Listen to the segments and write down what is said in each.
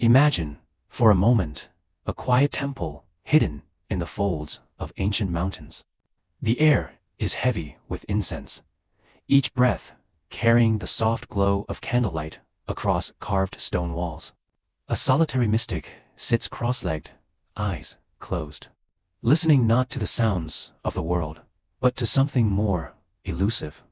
Imagine, for a moment, a quiet temple hidden in the folds of ancient mountains. The air is heavy with incense, each breath carrying the soft glow of candlelight across carved stone walls. A solitary mystic sits cross-legged, eyes closed, listening not to the sounds of the world, but to something more elusive,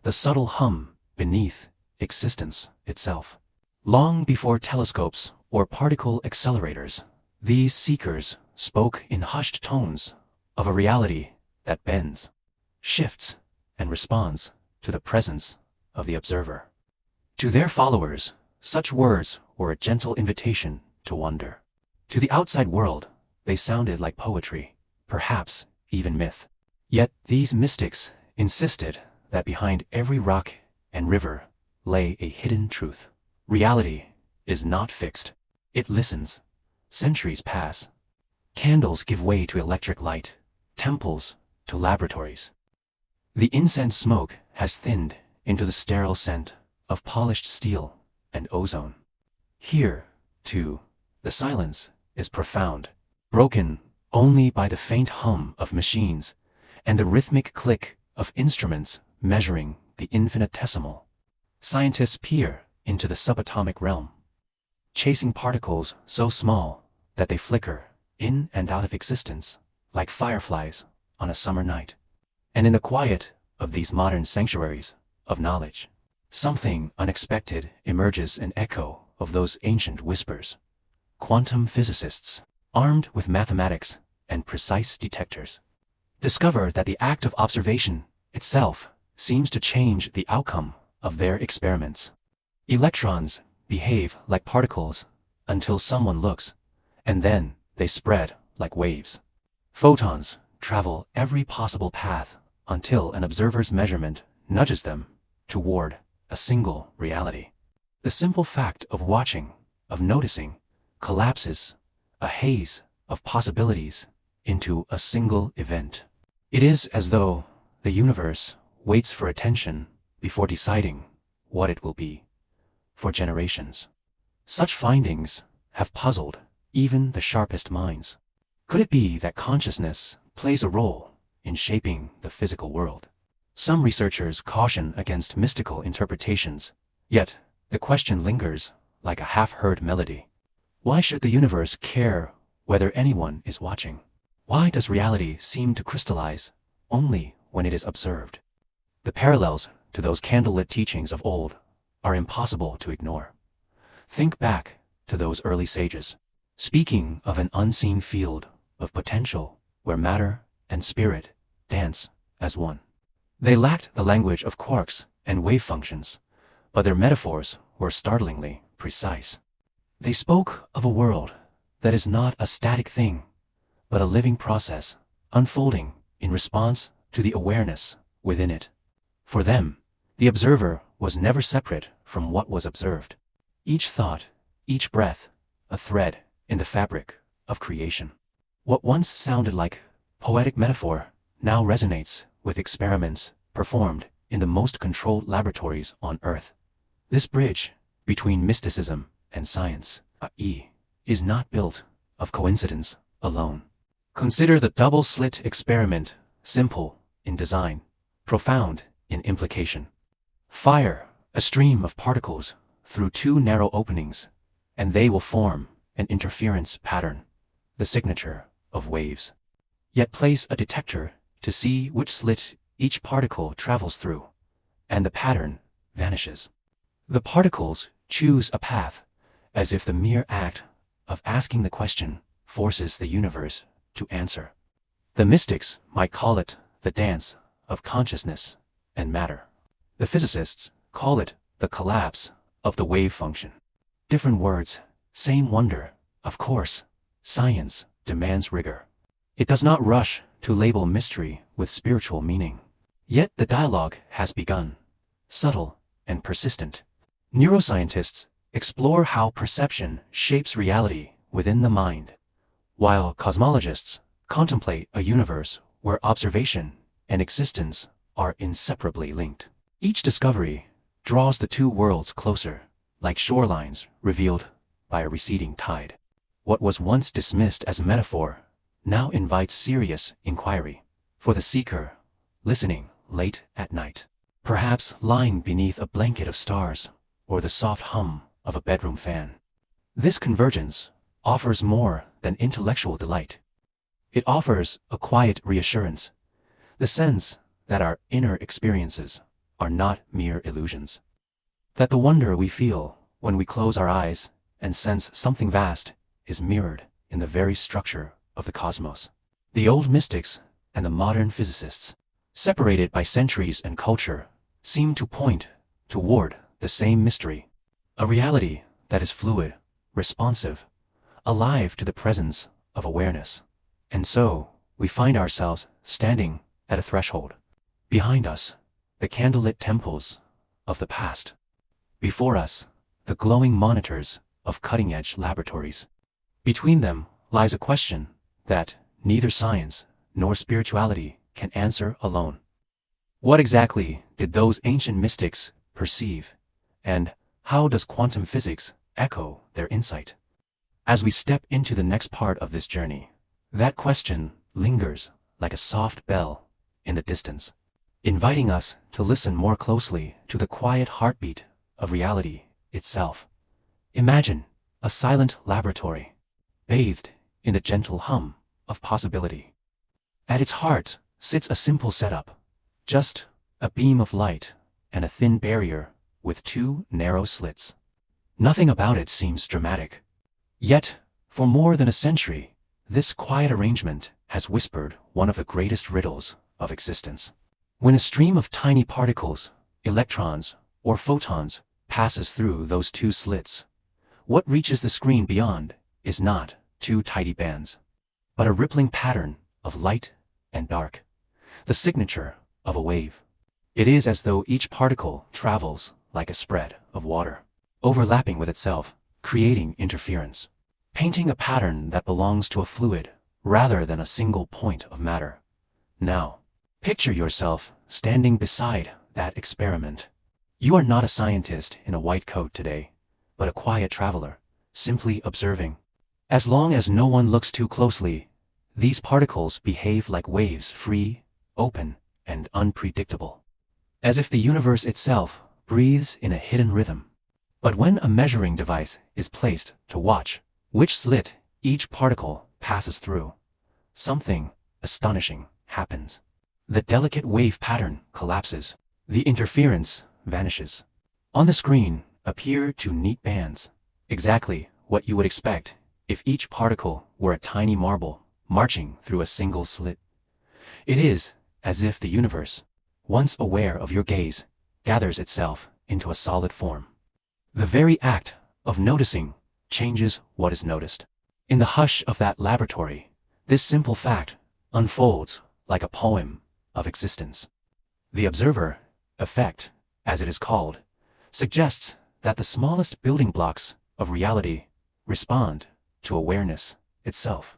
the subtle hum beneath existence itself. Long before telescopes or particle accelerators, these seekers spoke in hushed tones of a reality that bends, shifts, and responds to the presence of the observer. To their followers, such words were a gentle invitation to wonder. To the outside world, they sounded like poetry, perhaps even myth. Yet these mystics insisted that behind every rock and river lay a hidden truth. Reality is not fixed. It listens. Centuries pass. Candles give way to electric light, temples to laboratories. The incense smoke has thinned into the sterile scent of polished steel and ozone. Here, too, the silence is profound, broken only by the faint hum of machines and the rhythmic click of instruments measuring the infinitesimal. Scientists peer into the subatomic realm, chasing particles so small that they flicker in and out of existence like fireflies on a summer night. And in the quiet of these modern sanctuaries of knowledge, something unexpected emerges, an echo of those ancient whispers. Quantum physicists, armed with mathematics and precise detectors, discover that the act of observation itself seems to change the outcome of their experiments. Electrons behave like particles until someone looks, and then they spread like waves. Photons travel every possible path until an observer's measurement nudges them toward a single reality. The simple fact of watching, of noticing, collapses a haze of possibilities into a single event. It is as though the universe waits for attention before deciding what it will be. For generations, such findings have puzzled even the sharpest minds. Could it be that consciousness plays a role in shaping the physical world? Some researchers caution against mystical interpretations, yet the question lingers like a half-heard melody. Why should the universe care whether anyone is watching? Why does reality seem to crystallize only when it is observed? The parallels to those candlelit teachings of old are impossible to ignore. Think back to those early sages, speaking of an unseen field of potential where matter and spirit dance as one. They lacked the language of quarks and wave functions, but their metaphors were startlingly precise. They spoke of a world that is not a static thing, but a living process, unfolding in response to the awareness within it. For them, the observer was never separate from what was observed. Each thought, each breath, a thread in the fabric of creation. What once sounded like poetic metaphor now resonates with experiments performed in the most controlled laboratories on Earth. This bridge between mysticism and science, is not built of coincidence alone. Consider the double-slit experiment, simple in design, profound in implication. Fire a stream of particles through two narrow openings, and they will form an interference pattern, the signature of waves. Yet place a detector to see which slit each particle travels through, and the pattern vanishes. The particles choose a path, as if the mere act of asking the question forces the universe to answer. The mystics might call it the dance of consciousness and matter. The physicists call it the collapse of the wave function. Different words, same wonder. Of course, science demands rigor. It does not rush to label mystery with spiritual meaning. Yet the dialogue has begun, subtle and persistent. Neuroscientists explore how perception shapes reality within the mind, while cosmologists contemplate a universe where observation and existence are inseparably linked. Each discovery draws the two worlds closer, like shorelines revealed by a receding tide. What was once dismissed as a metaphor now invites serious inquiry for the seeker listening late at night, perhaps lying beneath a blanket of stars or the soft hum of a bedroom fan. This convergence offers more than intellectual delight. It offers a quiet reassurance, the sense that our inner experiences are not mere illusions, that the wonder we feel when we close our eyes and sense something vast is mirrored in the very structure of the cosmos. The old mystics and the modern physicists, separated by centuries and culture, seem to point toward the same mystery, a reality that is fluid, responsive, alive to the presence of awareness. And so, we find ourselves standing at a threshold. Behind us, the candlelit temples of the past. Before us, the glowing monitors of cutting-edge laboratories. Between them lies a question that neither science nor spirituality can answer alone. What exactly did those ancient mystics perceive, and how does quantum physics echo their insight? As we step into the next part of this journey, that question lingers like a soft bell in the distance, inviting us to listen more closely to the quiet heartbeat of reality itself. Imagine a silent laboratory, bathed in the gentle hum of possibility. At its heart sits a simple setup, just a beam of light and a thin barrier with two narrow slits. Nothing about it seems dramatic. Yet, for more than a century, this quiet arrangement has whispered one of the greatest riddles of existence. When a stream of tiny particles, electrons, or photons passes through those two slits, what reaches the screen beyond is not two tidy bands, but a rippling pattern of light and dark, the signature of a wave. It is as though each particle travels like a spread of water, overlapping with itself, creating interference, painting a pattern that belongs to a fluid rather than a single point of matter. Now, picture yourself standing beside that experiment. You are not a scientist in a white coat today, but a quiet traveler, simply observing. As long as no one looks too closely, these particles behave like waves, free, open, and unpredictable, as if the universe itself breathes in a hidden rhythm. But when a measuring device is placed to watch which slit each particle passes through, something astonishing happens. The delicate wave pattern collapses. The interference vanishes. On the screen appear two neat bands, exactly what you would expect if each particle were a tiny marble marching through a single slit. It is as if the universe, once aware of your gaze, gathers itself into a solid form. The very act of noticing changes what is noticed. In the hush of that laboratory, this simple fact unfolds like a poem of existence. The observer effect, as it is called, suggests that the smallest building blocks of reality respond to awareness itself,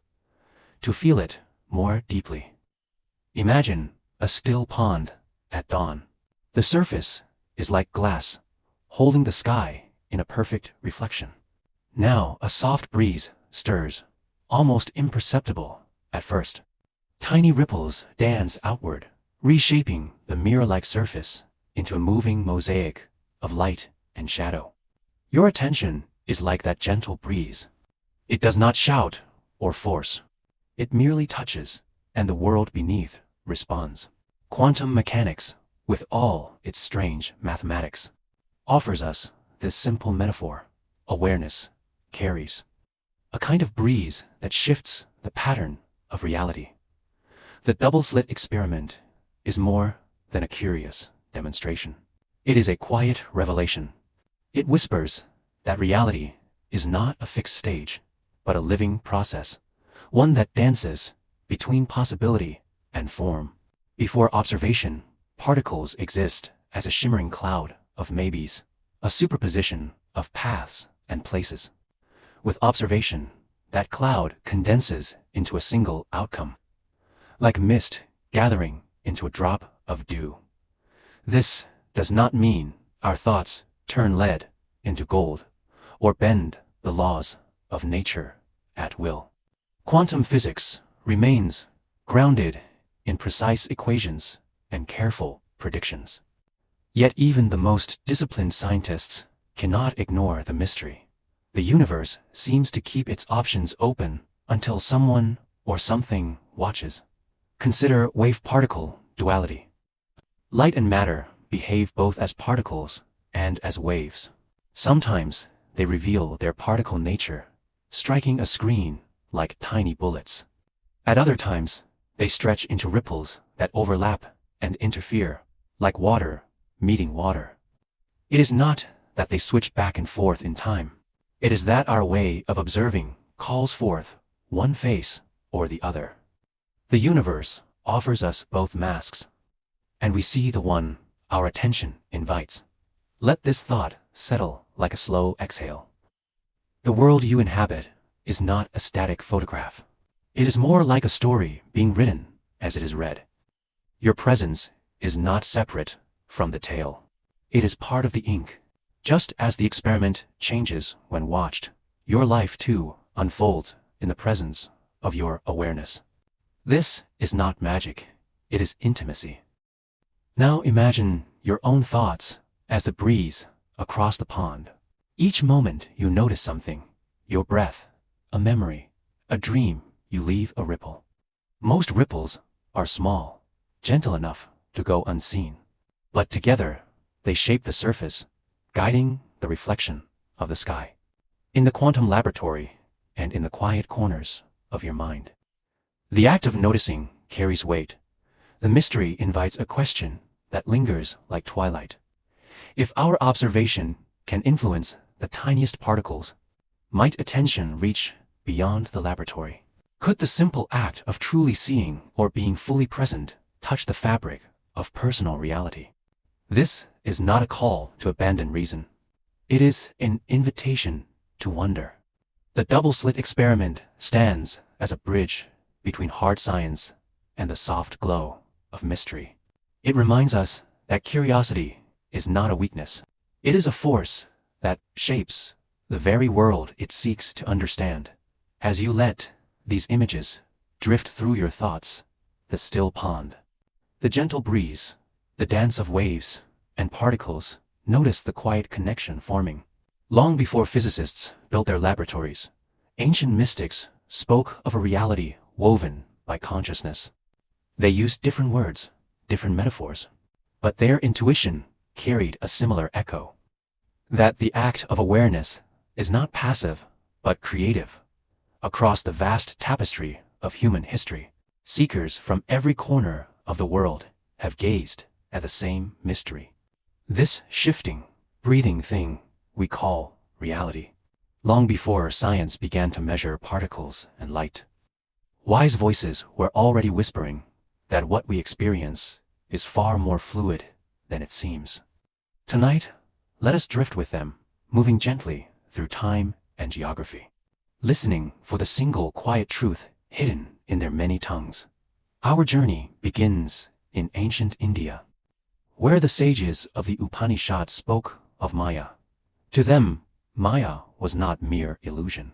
to feel it more deeply. Imagine a still pond at dawn. The surface is like glass, holding the sky in a perfect reflection. Now a soft breeze stirs, almost imperceptible at first. Tiny ripples dance outward, reshaping the mirror-like surface into a moving mosaic of light and shadow. Your attention is like that gentle breeze. It does not shout or force. It merely touches, and the world beneath responds. Quantum mechanics, with all its strange mathematics, offers us this simple metaphor. Awareness carries a kind of breeze that shifts the pattern of reality. The double-slit experiment is more than a curious demonstration. It is a quiet revelation. It whispers that reality is not a fixed stage, but a living process, one that dances between possibility and form. Before observation, particles exist as a shimmering cloud of maybes, a superposition of paths and places. With observation, that cloud condenses into a single outcome, like mist gathering into a drop of dew. This does not mean our thoughts turn lead into gold, or bend the laws of nature at will. Quantum physics remains grounded in precise equations and careful predictions. Yet even the most disciplined scientists cannot ignore the mystery. The universe seems to keep its options open until someone or something watches. Consider wave-particle duality. Light and matter behave both as particles and as waves. Sometimes they reveal their particle nature, striking a screen like tiny bullets. At other times, they stretch into ripples that overlap and interfere, like water meeting water. It is not that they switch back and forth in time. It is that our way of observing calls forth one face or the other. The universe offers us both masks, and we see the one our attention invites. Let this thought settle like a slow exhale. The world you inhabit is not a static photograph. It is more like a story being written as it is read. Your presence is not separate from the tale. It is part of the ink. Just as the experiment changes when watched, your life too unfolds in the presence of your awareness. This is not magic, it is intimacy. Now imagine your own thoughts as the breeze across the pond. Each moment you notice something, your breath, a memory, a dream, you leave a ripple. Most ripples are small, gentle enough to go unseen. But together, they shape the surface, guiding the reflection of the sky. In the quantum laboratory and in the quiet corners of your mind. The act of noticing carries weight. The mystery invites a question that lingers like twilight. If our observation can influence the tiniest particles, might attention reach beyond the laboratory? Could the simple act of truly seeing or being fully present touch the fabric of personal reality? This is not a call to abandon reason. It is an invitation to wonder. The double-slit experiment stands as a bridge between hard science and the soft glow of mystery. It reminds us that curiosity is not a weakness. It is a force that shapes the very world it seeks to understand. As you let these images drift through your thoughts, the still pond, the gentle breeze, the dance of waves and particles, notice the quiet connection forming. Long before physicists built their laboratories, ancient mystics spoke of a reality woven by consciousness. They used different words, different metaphors, but their intuition carried a similar echo. That the act of awareness is not passive, but creative. Across the vast tapestry of human history, seekers from every corner of the world have gazed at the same mystery. This shifting, breathing thing we call reality. Long before science began to measure particles and light, wise voices were already whispering that what we experience is far more fluid than it seems. Tonight, let us drift with them, moving gently through time and geography, listening for the single quiet truth hidden in their many tongues. Our journey begins in ancient India, where the sages of the Upanishads spoke of Maya. To them, Maya was not mere illusion,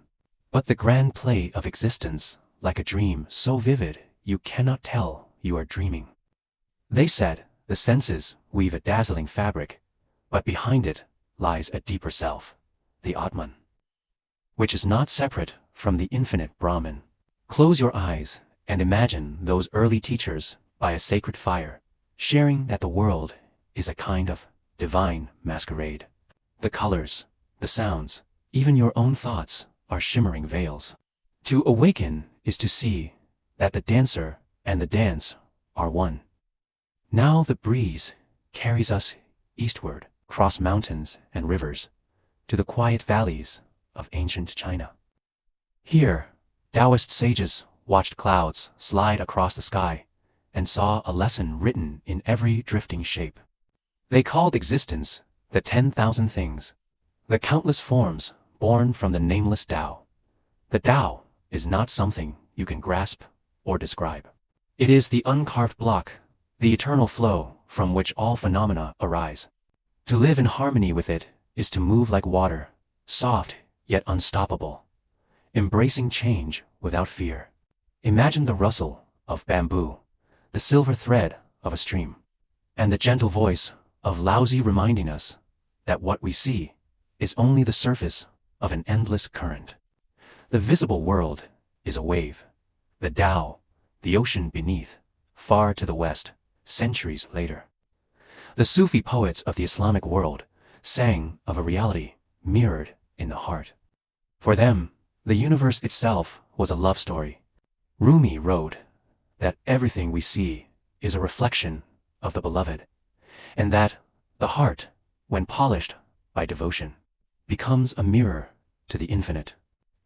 but the grand play of existence, like a dream so vivid you cannot tell you are dreaming. They said the senses weave a dazzling fabric, but behind it lies a deeper self, the Atman, which is not separate from the infinite Brahman. Close your eyes and imagine those early teachers by a sacred fire, sharing that the world is a kind of divine masquerade. The colors, the sounds, even your own thoughts are shimmering veils. To awaken is to see that the dancer and the dance are one. Now the breeze carries us eastward, across mountains and rivers, to the quiet valleys of ancient China. Here, Taoist sages watched clouds slide across the sky and saw a lesson written in every drifting shape. They called existence the 10,000 things, the countless forms born from the nameless Tao. The Tao is not something you can grasp or describe. It is the uncarved block, the eternal flow from which all phenomena arise. To live in harmony with it is to move like water, soft yet unstoppable, embracing change without fear. Imagine the rustle of bamboo, the silver thread of a stream, and the gentle voice of Laozi reminding us that what we see is only the surface of an endless current. The visible world is a wave, the Tao, the ocean beneath, far to the west, centuries later. The Sufi poets of the Islamic world sang of a reality mirrored in the heart. For them, the universe itself was a love story. Rumi wrote that everything we see is a reflection of the beloved, and that the heart, when polished by devotion, becomes a mirror to the infinite.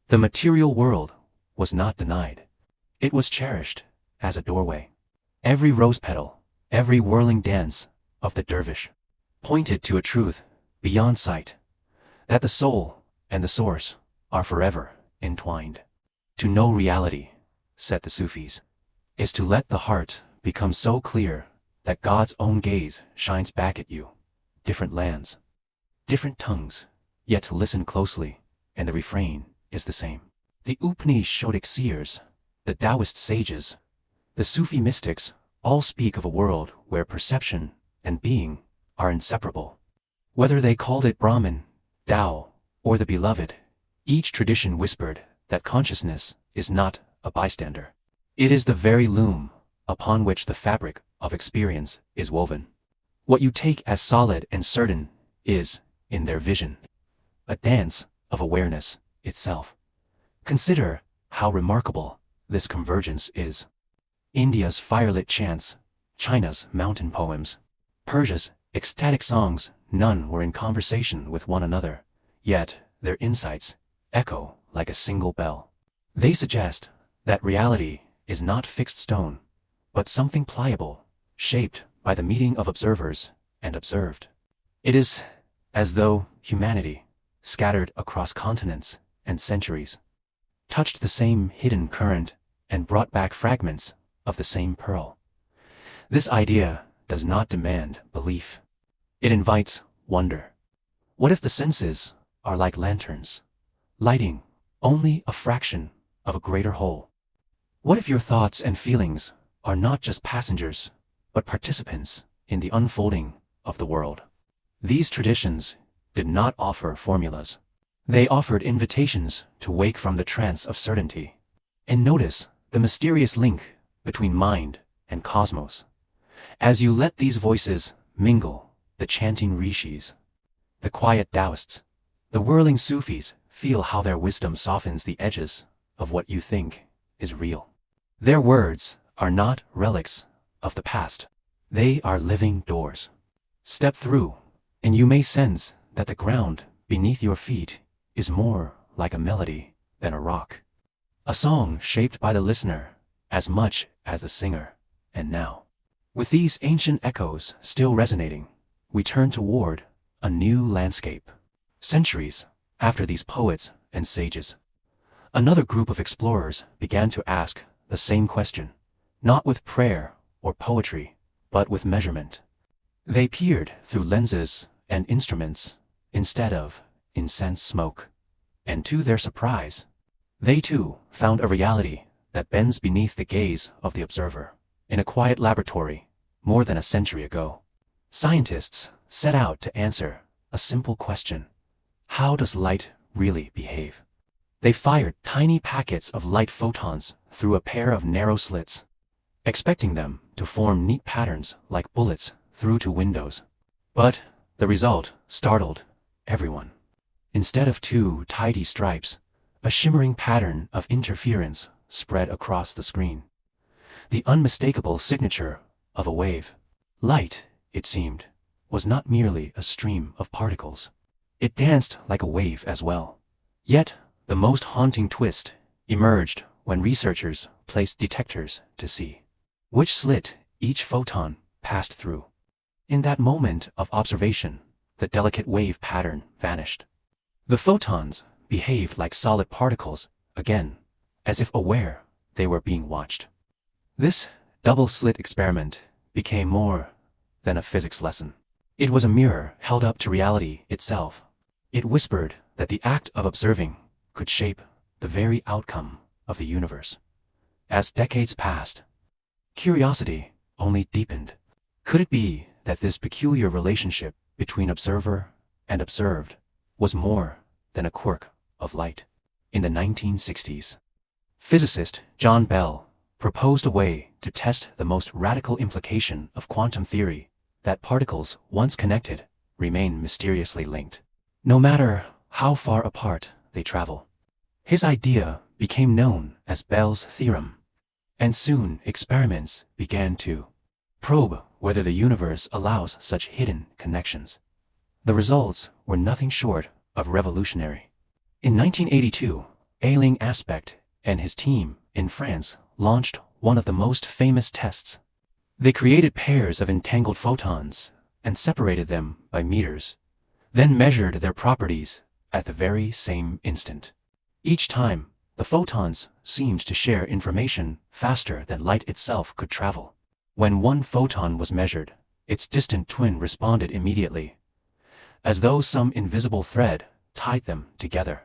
The material world was not denied. It was cherished as a doorway. Every rose petal, every whirling dance of the dervish pointed to a truth beyond sight, that the soul and the source are forever entwined. To know reality, said the Sufis, is to let the heart become so clear that God's own gaze shines back at you. Different lands, different tongues, yet to listen closely, and the refrain is the same. The Upanishadic seers, the Taoist sages, the Sufi mystics all speak of a world where perception and being are inseparable. Whether they called it Brahman, Tao, or the beloved, each tradition whispered that consciousness is not a bystander. It is the very loom upon which the fabric of experience is woven. What you take as solid and certain is, in their vision, a dance of awareness itself. Consider how remarkable this convergence is. India's firelit chants, China's mountain poems, Persia's ecstatic songs, none were in conversation with one another, yet their insights echo like a single bell. They suggest that reality is not fixed stone, but something pliable, shaped by the meeting of observers and observed. It is as though humanity, scattered across continents and centuries, touched the same hidden current and brought back fragments of the same pearl. This idea does not demand belief. It invites wonder. What if the senses are like lanterns, lighting only a fraction of a greater whole? What if your thoughts and feelings are not just passengers, but participants in the unfolding of the world? These traditions did not offer formulas. They offered invitations to wake from the trance of certainty and notice the mysterious link between mind and cosmos. As you let these voices mingle, the chanting rishis, the quiet Taoists, the whirling Sufis, feel how their wisdom softens the edges of what you think is real. Their words are not relics of the past. They are living doors. Step through, and you may sense that the ground beneath your feet is more like a melody than a rock. A song shaped by the listener as much as the singer. And now, with these ancient echoes still resonating, we turn toward a new landscape. Centuries after these poets and sages, another group of explorers began to ask the same question, not with prayer or poetry, but with measurement. They peered through lenses and instruments instead of incense smoke. And to their surprise, they too found a reality that bends beneath the gaze of the observer. In a quiet laboratory, more than a century ago, scientists set out to answer a simple question: how does light really behave? They fired tiny packets of light photons through a pair of narrow slits, expecting them to form neat patterns like bullets through to windows. But the result startled everyone. Instead of two tidy stripes, a shimmering pattern of interference spread across the screen. The unmistakable signature of a wave. Light, it seemed, was not merely a stream of particles. It danced like a wave as well. Yet, the most haunting twist emerged when researchers placed detectors to see which slit each photon passed through. In that moment of observation, the delicate wave pattern vanished. The photons behaved like solid particles again, as if aware they were being watched. This double-slit experiment became more than a physics lesson. It was a mirror held up to reality itself. It whispered that the act of observing could shape the very outcome of the universe. As decades passed, curiosity only deepened. Could it be that this peculiar relationship between observer and observed was more than a quirk of light? In the 1960s, physicist John Bell proposed a way to test the most radical implication of quantum theory, that particles once connected remain mysteriously linked, no matter how far apart they travel. His idea became known as Bell's theorem, and soon experiments began to probe whether the universe allows such hidden connections. The results were nothing short of revolutionary. In 1982, Alain Aspect and his team in France launched one of the most famous tests. They created pairs of entangled photons and separated them by meters, then measured their properties at the very same instant. Each time, the photons seemed to share information faster than light itself could travel. When one photon was measured, its distant twin responded immediately, as though some invisible thread tied them together.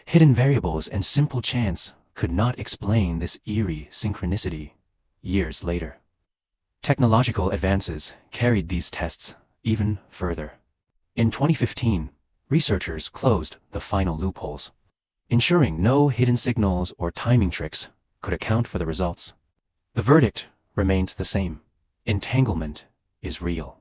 Hidden variables and simple chance could not explain this eerie synchronicity. Years later, technological advances carried these tests even further. In 2015, researchers closed the final loopholes, ensuring no hidden signals or timing tricks could account for the results. The verdict remained the same: entanglement is real.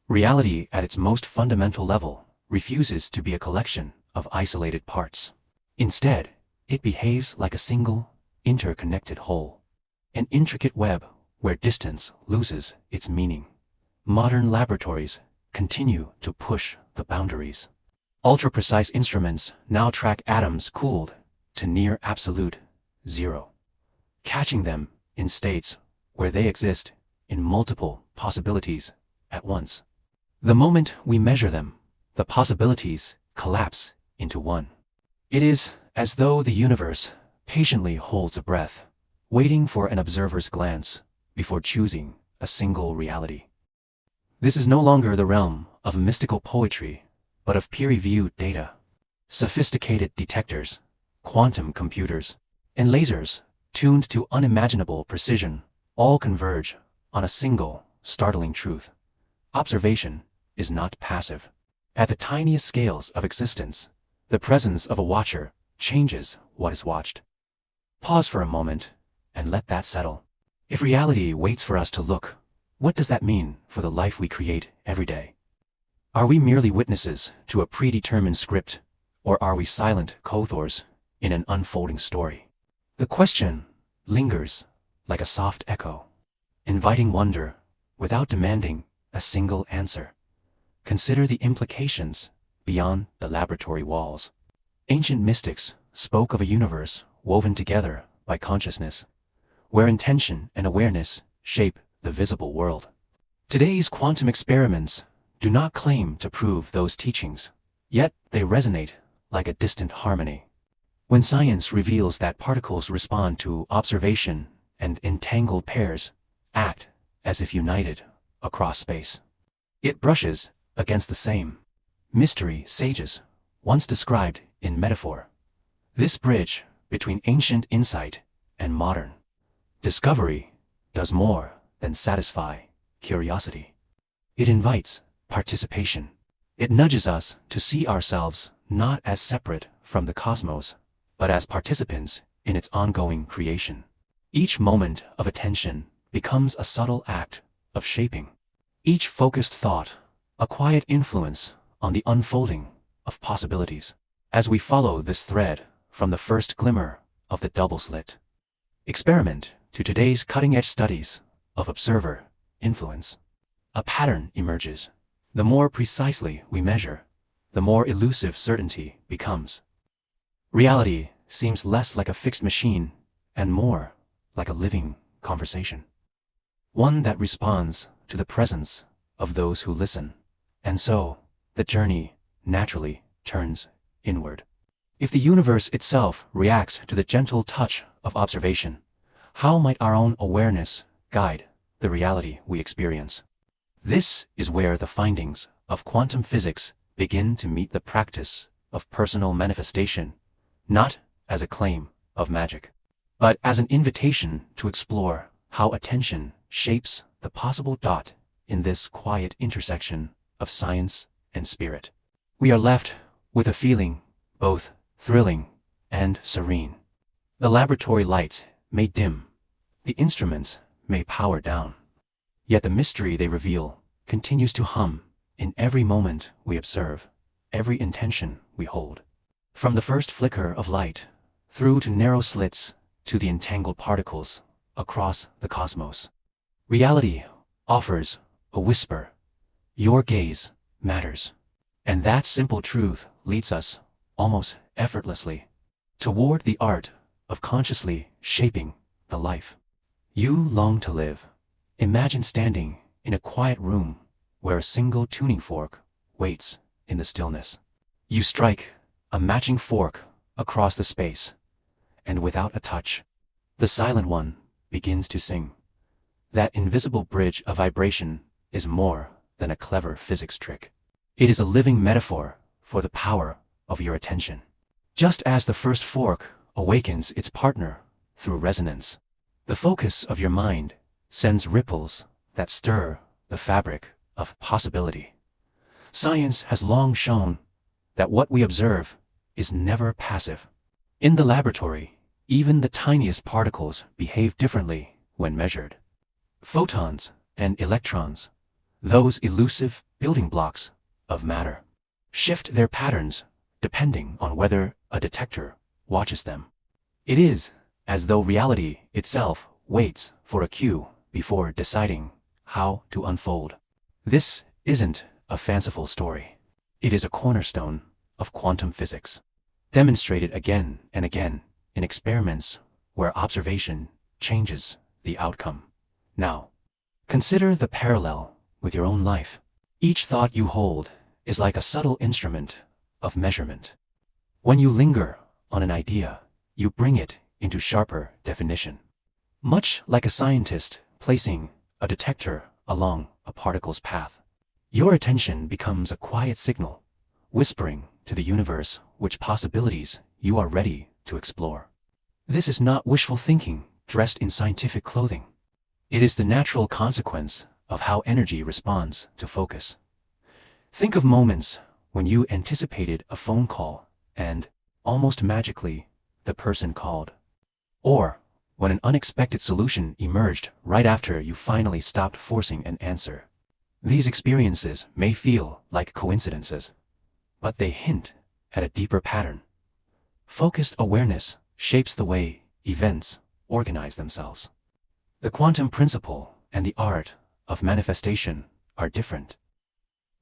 Reality at its most fundamental level refuses to be a collection of isolated parts. Instead, it behaves like a single, interconnected whole, an intricate web where distance loses its meaning. Modern laboratories continue to push the boundaries. Ultra-precise instruments now track atoms cooled to near absolute zero, catching them in states where they exist in multiple possibilities at once. The moment we measure them, the possibilities collapse into one. It is as though the universe patiently holds a breath, waiting for an observer's glance before choosing a single reality. This is no longer the realm of mystical poetry, but of peer-reviewed data. Sophisticated detectors, quantum computers, and lasers tuned to unimaginable precision all converge on a single, startling truth: observation is not passive. At the tiniest scales of existence, the presence of a watcher changes what is watched. Pause for a moment and let that settle. If reality waits for us to look, what does that mean for the life we create every day? Are we merely witnesses to a predetermined script, or are we silent co-authors in an unfolding story? The question lingers like a soft echo, inviting wonder without demanding a single answer. Consider the implications beyond the laboratory walls. Ancient mystics spoke of a universe woven together by consciousness, where intention and awareness shape the visible world. Today's quantum experiments do not claim to prove those teachings, yet they resonate like a distant harmony. When science reveals that particles respond to observation and entangled pairs act as if united across space, it brushes against the same mystery sages once described in metaphor. This bridge between ancient insight and modern discovery does more than satisfy curiosity. It invites participation. It nudges us to see ourselves not as separate from the cosmos, but as participants in its ongoing creation. Each moment of attention becomes a subtle act of shaping. Each focused thought, a quiet influence on the unfolding of possibilities. As we follow this thread from the first glimmer of the double-slit experiment to today's cutting-edge studies of observer influence, a pattern emerges. The more precisely we measure, the more elusive certainty becomes. Reality seems less like a fixed machine and more like a living conversation, one that responds to the presence of those who listen. And so, the journey naturally turns inward. If the universe itself reacts to the gentle touch of observation, how might our own awareness guide the reality we experience? This is where the findings of quantum physics begin to meet the practice of personal manifestation, not as a claim of magic, but as an invitation to explore how attention shapes the possible dot in this quiet intersection of science and spirit. We are left with a feeling both thrilling and serene. The laboratory lights may dim, the instruments may power down, yet the mystery they reveal continues to hum in every moment we observe, every intention we hold. From the first flicker of light, through to narrow slits, to the entangled particles across the cosmos, reality offers a whisper. Your gaze matters. And that simple truth leads us, almost effortlessly, toward the art of consciously shaping the life you long to live. Imagine standing in a quiet room where a single tuning fork waits in the stillness. You strike a matching fork across the space, and without a touch, the silent one begins to sing. That invisible bridge of vibration is more than a clever physics trick. It is a living metaphor for the power of your attention. Just as the first fork awakens its partner through resonance, the focus of your mind sends ripples that stir the fabric of possibility. Science has long shown that what we observe is never passive. In the laboratory, even the tiniest particles behave differently when measured. Photons and electrons, those elusive building blocks of matter, shift their patterns depending on whether a detector watches them. It is as though reality itself waits for a cue before deciding how to unfold. This isn't a fanciful story. It is a cornerstone of quantum physics, demonstrated again and again in experiments where observation changes the outcome. Now, consider the parallel with your own life. Each thought you hold is like a subtle instrument of measurement. When you linger on an idea, you bring it into sharper definition. Much like a scientist placing a detector along a particle's path, your attention becomes a quiet signal, whispering to the universe which possibilities you are ready to explore. This is not wishful thinking dressed in scientific clothing. It is the natural consequence of how energy responds to focus. Think of moments when you anticipated a phone call and, almost magically, the person called. Or when an unexpected solution emerged right after you finally stopped forcing an answer. These experiences may feel like coincidences, but they hint at a deeper pattern. Focused awareness shapes the way events organize themselves. The quantum principle and the art of manifestation are different.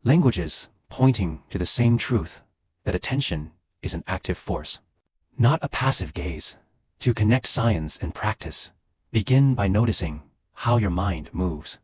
Languages pointing to the same truth, that attention is an active force, not a passive gaze. To connect science and practice, begin by noticing how your mind moves.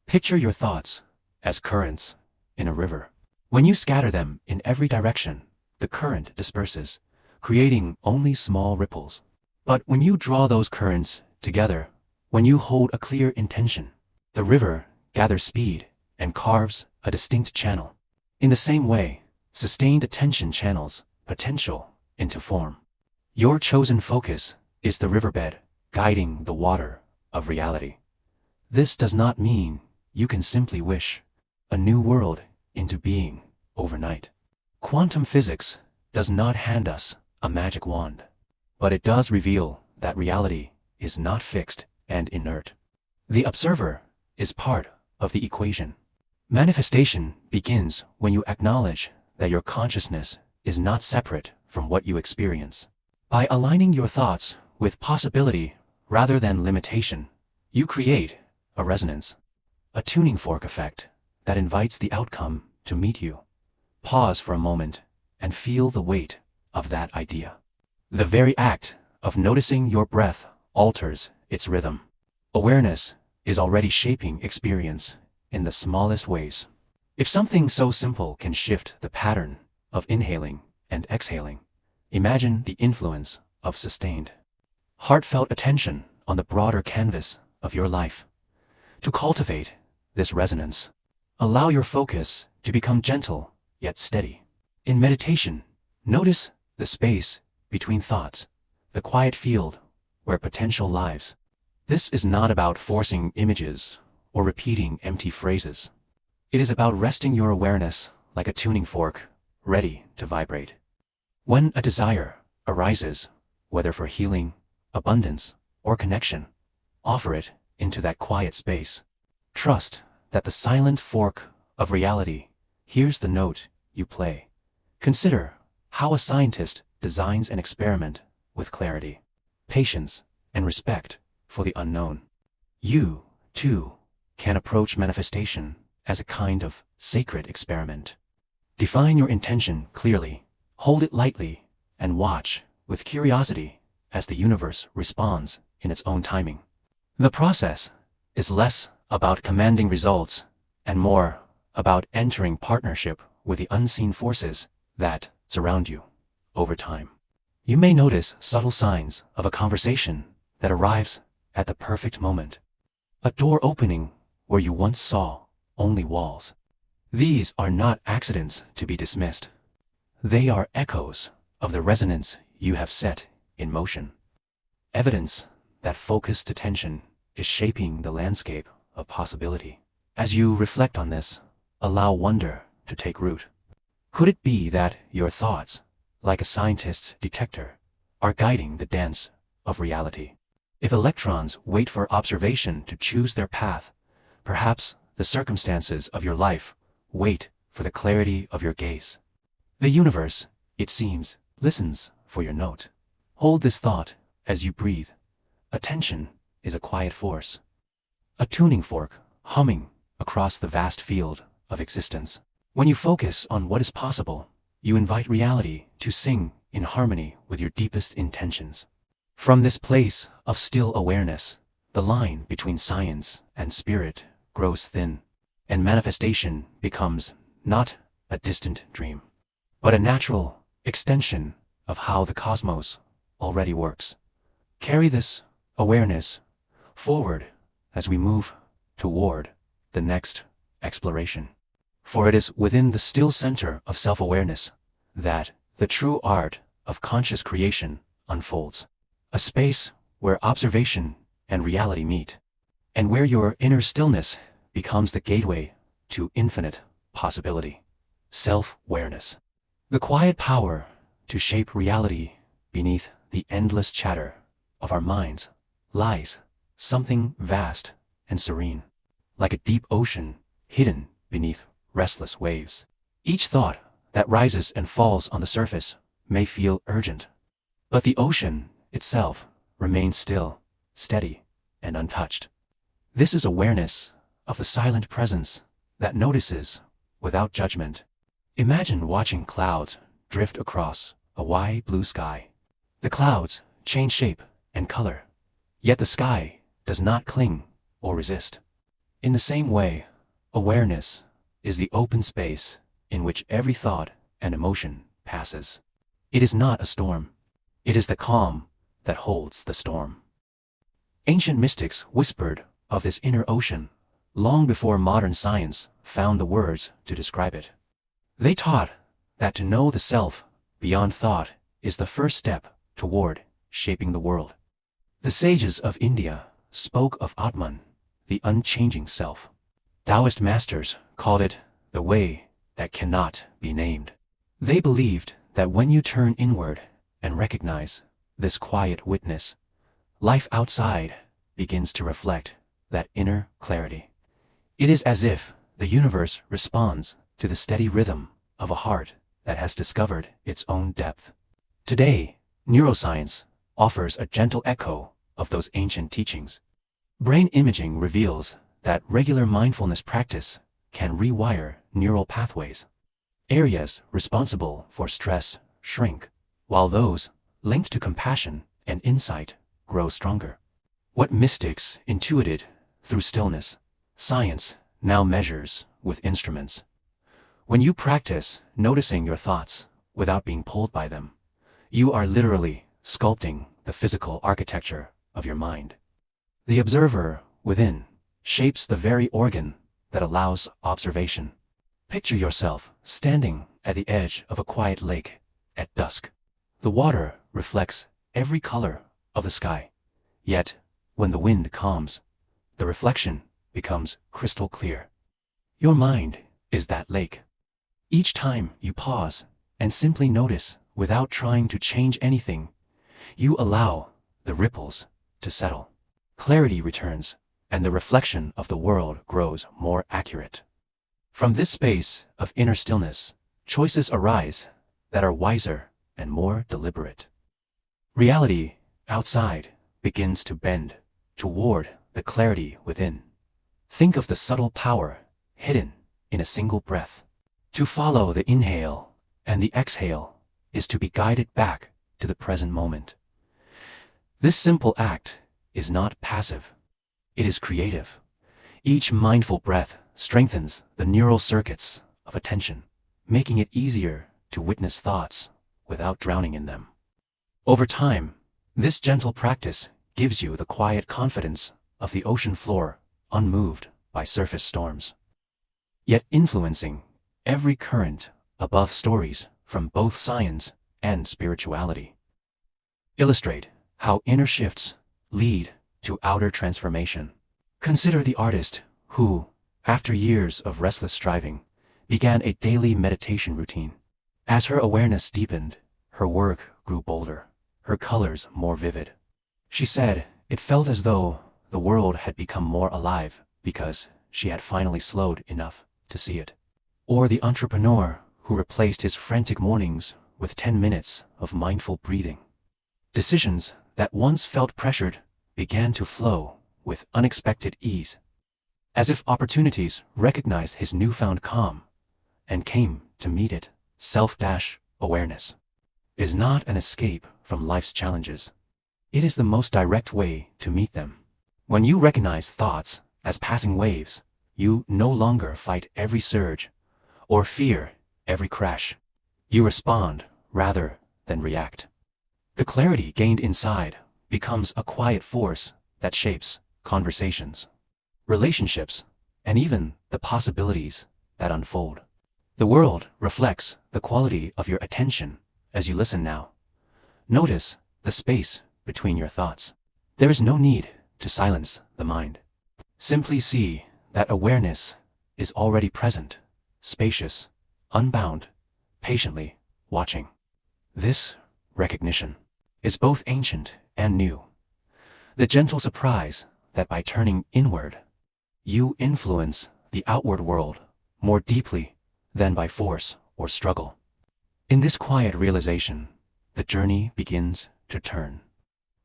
Picture your thoughts as currents in a river. When you scatter them in every direction, the current disperses, creating only small ripples. But when you draw those currents together, when you hold a clear intention, the river gathers speed and carves a distinct channel. In the same way, sustained attention channels potential into form. Your chosen focus is the riverbed guiding the water of reality. This does not mean you can simply wish a new world into being overnight. Quantum physics does not hand us a magic wand, but it does reveal that reality is not fixed and inert. The observer is part of the equation. Manifestation begins when you acknowledge that your consciousness is not separate from what you experience. By aligning your thoughts with possibility rather than limitation, you create a resonance, a tuning fork effect that invites the outcome to meet you. Pause for a moment and feel the weight of that idea. The very act of noticing your breath alters its rhythm. Awareness is already shaping experience in the smallest ways. If something so simple can shift the pattern of inhaling and exhaling, imagine the influence of sustained, heartfelt attention on the broader canvas of your life. To cultivate this resonance, allow your focus to become gentle yet steady. In meditation, notice the space between thoughts, the quiet field where potential lives. This is not about forcing images or repeating empty phrases. It is about resting your awareness like a tuning fork, ready to vibrate. When a desire arises, whether for healing, abundance, or connection, offer it into that quiet space. Trust that the silent fork of reality hears the note you play. Consider how a scientist designs an experiment with clarity, patience, and respect for the unknown. You, too, can approach manifestation as a kind of sacred experiment. Define your intention clearly, hold it lightly, and watch with curiosity as the universe responds in its own timing. The process is less about commanding results and more about entering partnership with the unseen forces that surround you over time. You may notice subtle signs of a conversation that arrives at the perfect moment. A door opening where you once saw only walls. These are not accidents to be dismissed. They are echoes of the resonance you have set in motion. Evidence that focused attention is shaping the landscape of possibility. As you reflect on this, allow wonder to take root. Could it be that your thoughts, like a scientist's detector, are guiding the dance of reality? If electrons wait for observation to choose their path, perhaps the circumstances of your life wait for the clarity of your gaze. The universe, it seems, listens for your note. Hold this thought as you breathe. Attention is a quiet force, a tuning fork humming across the vast field of existence. When you focus on what is possible, you invite reality to sing in harmony with your deepest intentions. From this place of still awareness, the line between science and spirit grows thin, and manifestation becomes not a distant dream, but a natural extension of how the cosmos already works. Carry this awareness forward as we move toward the next exploration. For it is within the still center of self-awareness that the true art of conscious creation unfolds. A space where observation and reality meet, and where your inner stillness becomes the gateway to infinite possibility. Self-awareness. The quiet power to shape reality beneath the endless chatter of our minds lies something vast and serene, like a deep ocean hidden beneath restless waves. Each thought that rises and falls on the surface may feel urgent, but the ocean itself remains still, steady, and untouched. This is awareness of the silent presence that notices without judgment. Imagine watching clouds drift across a wide blue sky. The clouds change shape and color, yet the sky does not cling or resist. In the same way, awareness is the open space in which every thought and emotion passes. It is not a storm. It is the calm that holds the storm. Ancient mystics whispered of this inner ocean long before modern science found the words to describe it. They taught that to know the self beyond thought is the first step toward shaping the world. The sages of India spoke of Atman, the unchanging self. Taoist masters called it the way that cannot be named. They believed that when you turn inward and recognize this quiet witness, life outside begins to reflect that inner clarity. It is as if the universe responds to the steady rhythm of a heart that has discovered its own depth. Today, neuroscience offers a gentle echo of those ancient teachings. Brain imaging reveals that regular mindfulness practice can rewire neural pathways. Areas responsible for stress shrink, while those linked to compassion and insight grow stronger. What mystics intuited through stillness, science now measures with instruments. When you practice noticing your thoughts without being pulled by them, you are literally sculpting the physical architecture of your mind. The observer within shapes the very organ that allows observation. Picture yourself standing at the edge of a quiet lake at dusk. The water reflects every color of the sky. Yet, when the wind calms, the reflection becomes crystal clear. Your mind is that lake. Each time you pause and simply notice without trying to change anything, you allow the ripples to settle. Clarity returns, and the reflection of the world grows more accurate. From this space of inner stillness, choices arise that are wiser and more deliberate. Reality outside begins to bend toward the clarity within. Think of the subtle power hidden in a single breath. To follow the inhale and the exhale is to be guided back to the present moment. This simple act is not passive. It is creative. Each mindful breath strengthens the neural circuits of attention, making it easier to witness thoughts without drowning in them. Over time, this gentle practice gives you the quiet confidence of the ocean floor, unmoved by surface storms, yet influencing every current above. Stories from both science and spirituality illustrate how inner shifts lead to outer transformation. Consider the artist who, after years of restless striving, began a daily meditation routine. As her awareness deepened, her work grew bolder, her colors more vivid. She said it felt as though the world had become more alive because she had finally slowed enough to see it. Or the entrepreneur who replaced his frantic mornings with 10 minutes of mindful breathing. Decisions that once felt pressured began to flow with unexpected ease, as if opportunities recognized his newfound calm and came to meet it. Self-awareness is not an escape from life's challenges. It is the most direct way to meet them. When you recognize thoughts as passing waves, you no longer fight every surge or fear every crash. You respond rather than react. The clarity gained inside becomes a quiet force that shapes conversations, relationships, and even the possibilities that unfold. The world reflects the quality of your attention as you listen now. Notice the space between your thoughts. There is no need to silence the mind. Simply see that awareness is already present, spacious, unbound, patiently watching. This recognition is both ancient and new. The gentle surprise that by turning inward, you influence the outward world more deeply than by force or struggle. In this quiet realization, the journey begins to turn.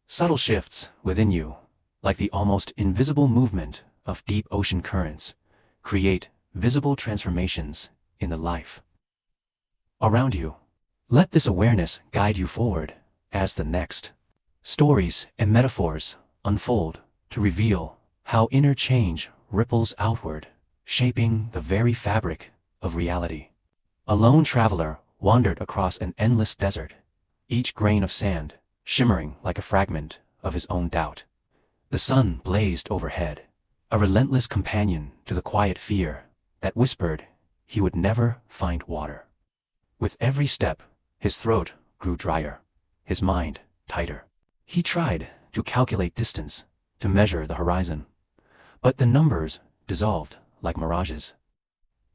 Subtle shifts within you, like the almost invisible movement of deep ocean currents, create visible transformations in the life around you. Let this awareness guide you forward as the next stories and metaphors unfold to reveal how inner change ripples outward, shaping the very fabric of reality. A lone traveler wandered across an endless desert, each grain of sand shimmering like a fragment of his own doubt. The sun blazed overhead, a relentless companion to the quiet fear that whispered he would never find water. With every step, his throat grew drier, his mind tighter. He tried to calculate distance, to measure the horizon, but the numbers dissolved like mirages.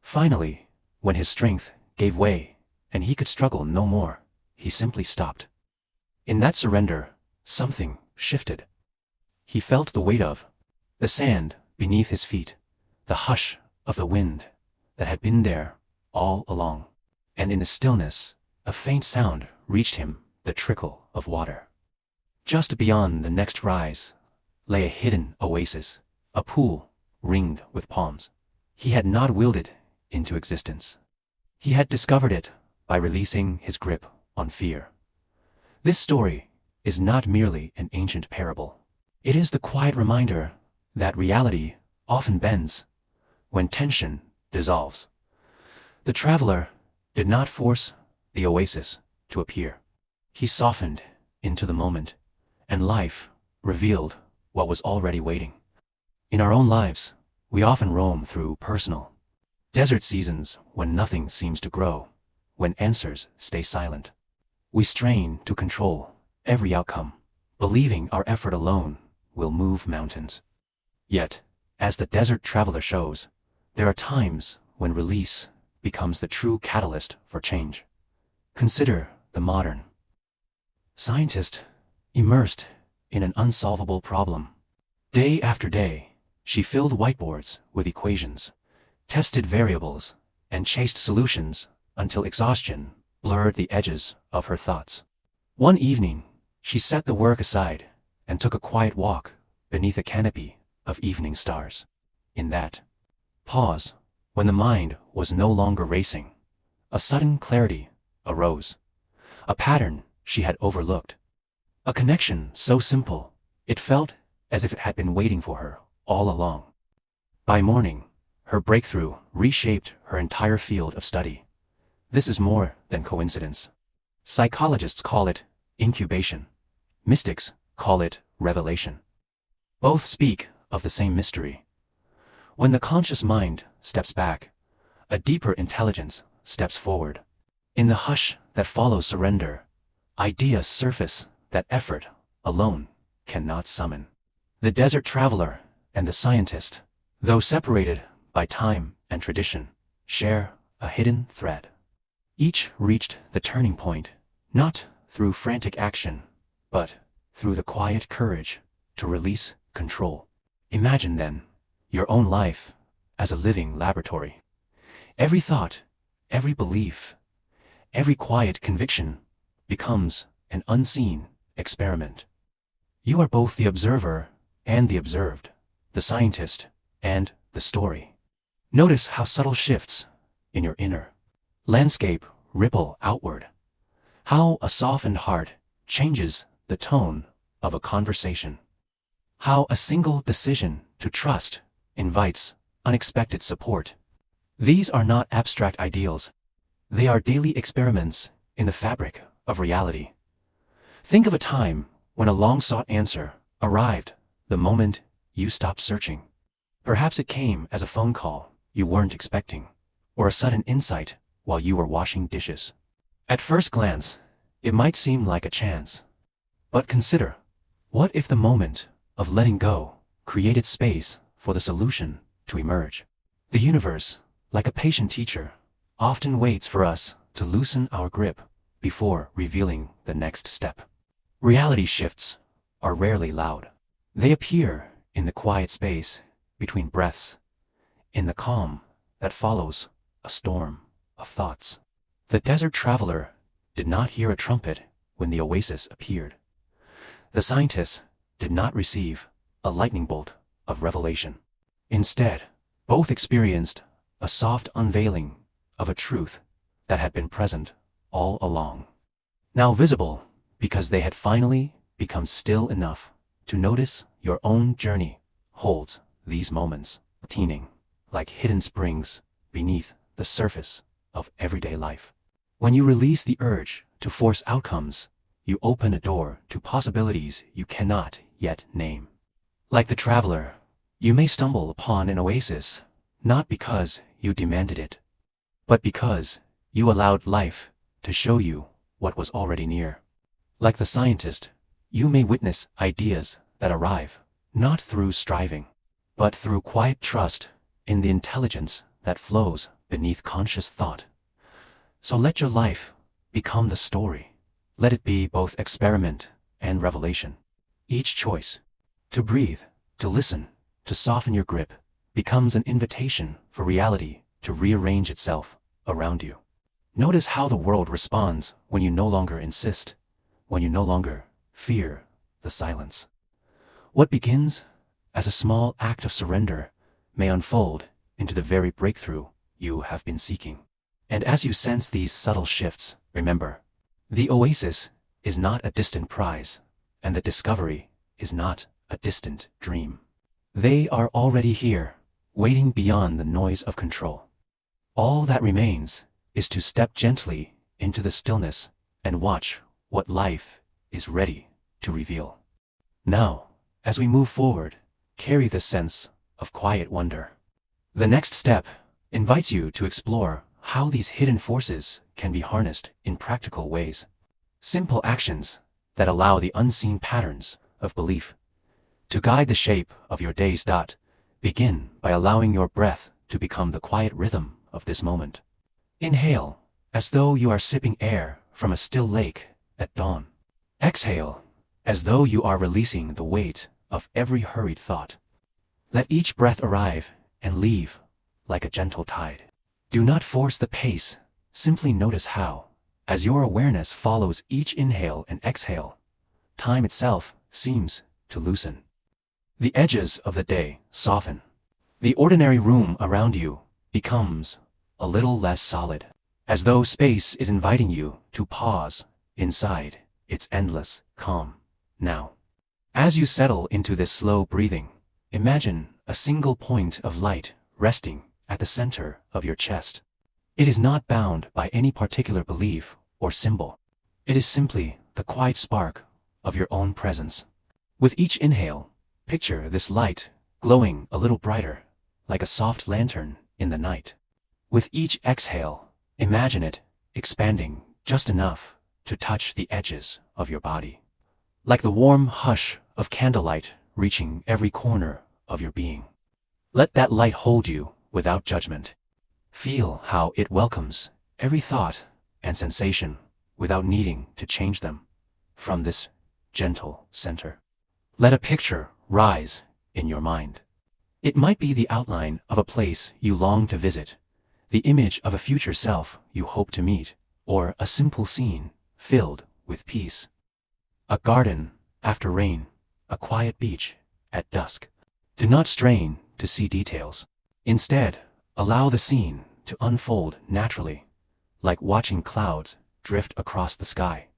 Finally, when his strength gave way and he could struggle no more, he simply stopped. In that surrender, something shifted. He felt the weight of the sand beneath his feet, the hush of the wind that had been there all along. And in the stillness, a faint sound reached him, the trickle of water. Just beyond the next rise lay a hidden oasis, a pool ringed with palms. He had not willed it into existence. He had discovered it by releasing his grip on fear. This story is not merely an ancient parable. It is the quiet reminder that reality often bends when tension dissolves. The traveler did not force the oasis to appear. He softened into the moment, and life revealed what was already waiting. In our own lives, we often roam through personal desert seasons when nothing seems to grow, when answers stay silent. We strain to control every outcome, believing our effort alone will move mountains. Yet, as the desert traveler shows, there are times when release becomes the true catalyst for change. Consider the modern scientist immersed in an unsolvable problem. Day after day, she filled whiteboards with equations, tested variables, and chased solutions until exhaustion blurred the edges of her thoughts. One evening, she set the work aside and took a quiet walk beneath a canopy of evening stars. In that pause, when the mind was no longer racing, a sudden clarity arose. A pattern she had overlooked. A connection so simple, it felt as if it had been waiting for her all along. By morning, her breakthrough reshaped her entire field of study. This is more than coincidence. Psychologists call it incubation. Mystics call it revelation. Both speak of the same mystery. When the conscious mind steps back, a deeper intelligence steps forward. In the hush that follows surrender, ideas surface that effort alone cannot summon. The desert traveler and the scientist, though separated by time and tradition, share a hidden thread. Each reached the turning point, not through frantic action, but through the quiet courage to release control. Imagine then your own life as a living laboratory. Every thought, every belief, every quiet conviction becomes an unseen experiment. You are both the observer and the observed, the scientist and the story. Notice how subtle shifts in your inner landscape ripple outward. How a softened heart changes the tone of a conversation. How a single decision to trust invites unexpected support. These are not abstract ideals. They are daily experiments in the fabric of reality. Think of a time when a long-sought answer arrived the moment you stopped searching. Perhaps it came as a phone call you weren't expecting, or a sudden insight while you were washing dishes. At first glance, it might seem like a chance. But consider, what if the moment of letting go created space for the solution to emerge? The universe, like a patient teacher, often waits for us to loosen our grip before revealing the next step. Reality shifts are rarely loud. They appear in the quiet space between breaths, in the calm that follows a storm of thoughts. The desert traveler did not hear a trumpet when the oasis appeared. The scientist did not receive a lightning bolt of revelation. Instead, both experienced a soft unveiling of a truth that had been present all along. Now visible because they had finally become still enough to notice your own journey holds these moments, teeming like hidden springs beneath the surface of everyday life. When you release the urge to force outcomes, you open a door to possibilities you cannot yet name. Like the traveler, you may stumble upon an oasis, not because you demanded it, but because you allowed life to show you what was already near. Like the scientist, you may witness ideas that arrive, not through striving, but through quiet trust in the intelligence that flows beneath conscious thought. So let your life become the story. Let it be both experiment and revelation. Each choice, to breathe, to listen, to soften your grip, becomes an invitation for reality to rearrange itself around you. Notice how the world responds when you no longer insist, when you no longer fear the silence. What begins as a small act of surrender may unfold into the very breakthrough you have been seeking. And as you sense these subtle shifts, remember, the oasis is not a distant prize, and the discovery is not a distant dream. They are already here, waiting beyond the noise of control. All that remains is to step gently into the stillness and watch what life is ready to reveal. Now, as we move forward, carry this sense of quiet wonder. The next step invites you to explore how these hidden forces can be harnessed in practical ways. Simple actions that allow the unseen patterns of belief to guide the shape of your days. Begin by allowing your breath to become the quiet rhythm of this moment. Inhale, as though you are sipping air from a still lake at dawn. Exhale, as though you are releasing the weight of every hurried thought. Let each breath arrive and leave like a gentle tide. Do not force the pace, simply notice how, as your awareness follows each inhale and exhale, time itself seems to loosen. The edges of the day soften. The ordinary room around you becomes a little less solid, as though space is inviting you to pause inside its endless calm. Now, as you settle into this slow breathing, imagine a single point of light resting at the center of your chest. It is not bound by any particular belief or symbol. It is simply the quiet spark of your own presence. With each inhale, picture this light glowing a little brighter, like a soft lantern in the night. With each exhale, imagine it expanding just enough to touch the edges of your body, like the warm hush of candlelight reaching every corner of your being. Let that light hold you without judgment. Feel how it welcomes every thought and sensation without needing to change them from this gentle center. Let a picture rise in your mind. It might be the outline of a place you long to visit, the image of a future self you hope to meet, or a simple scene filled with peace. A garden after rain, a quiet beach at dusk. Do not strain to see details. Instead, allow the scene to unfold naturally, like watching clouds drift across the sky.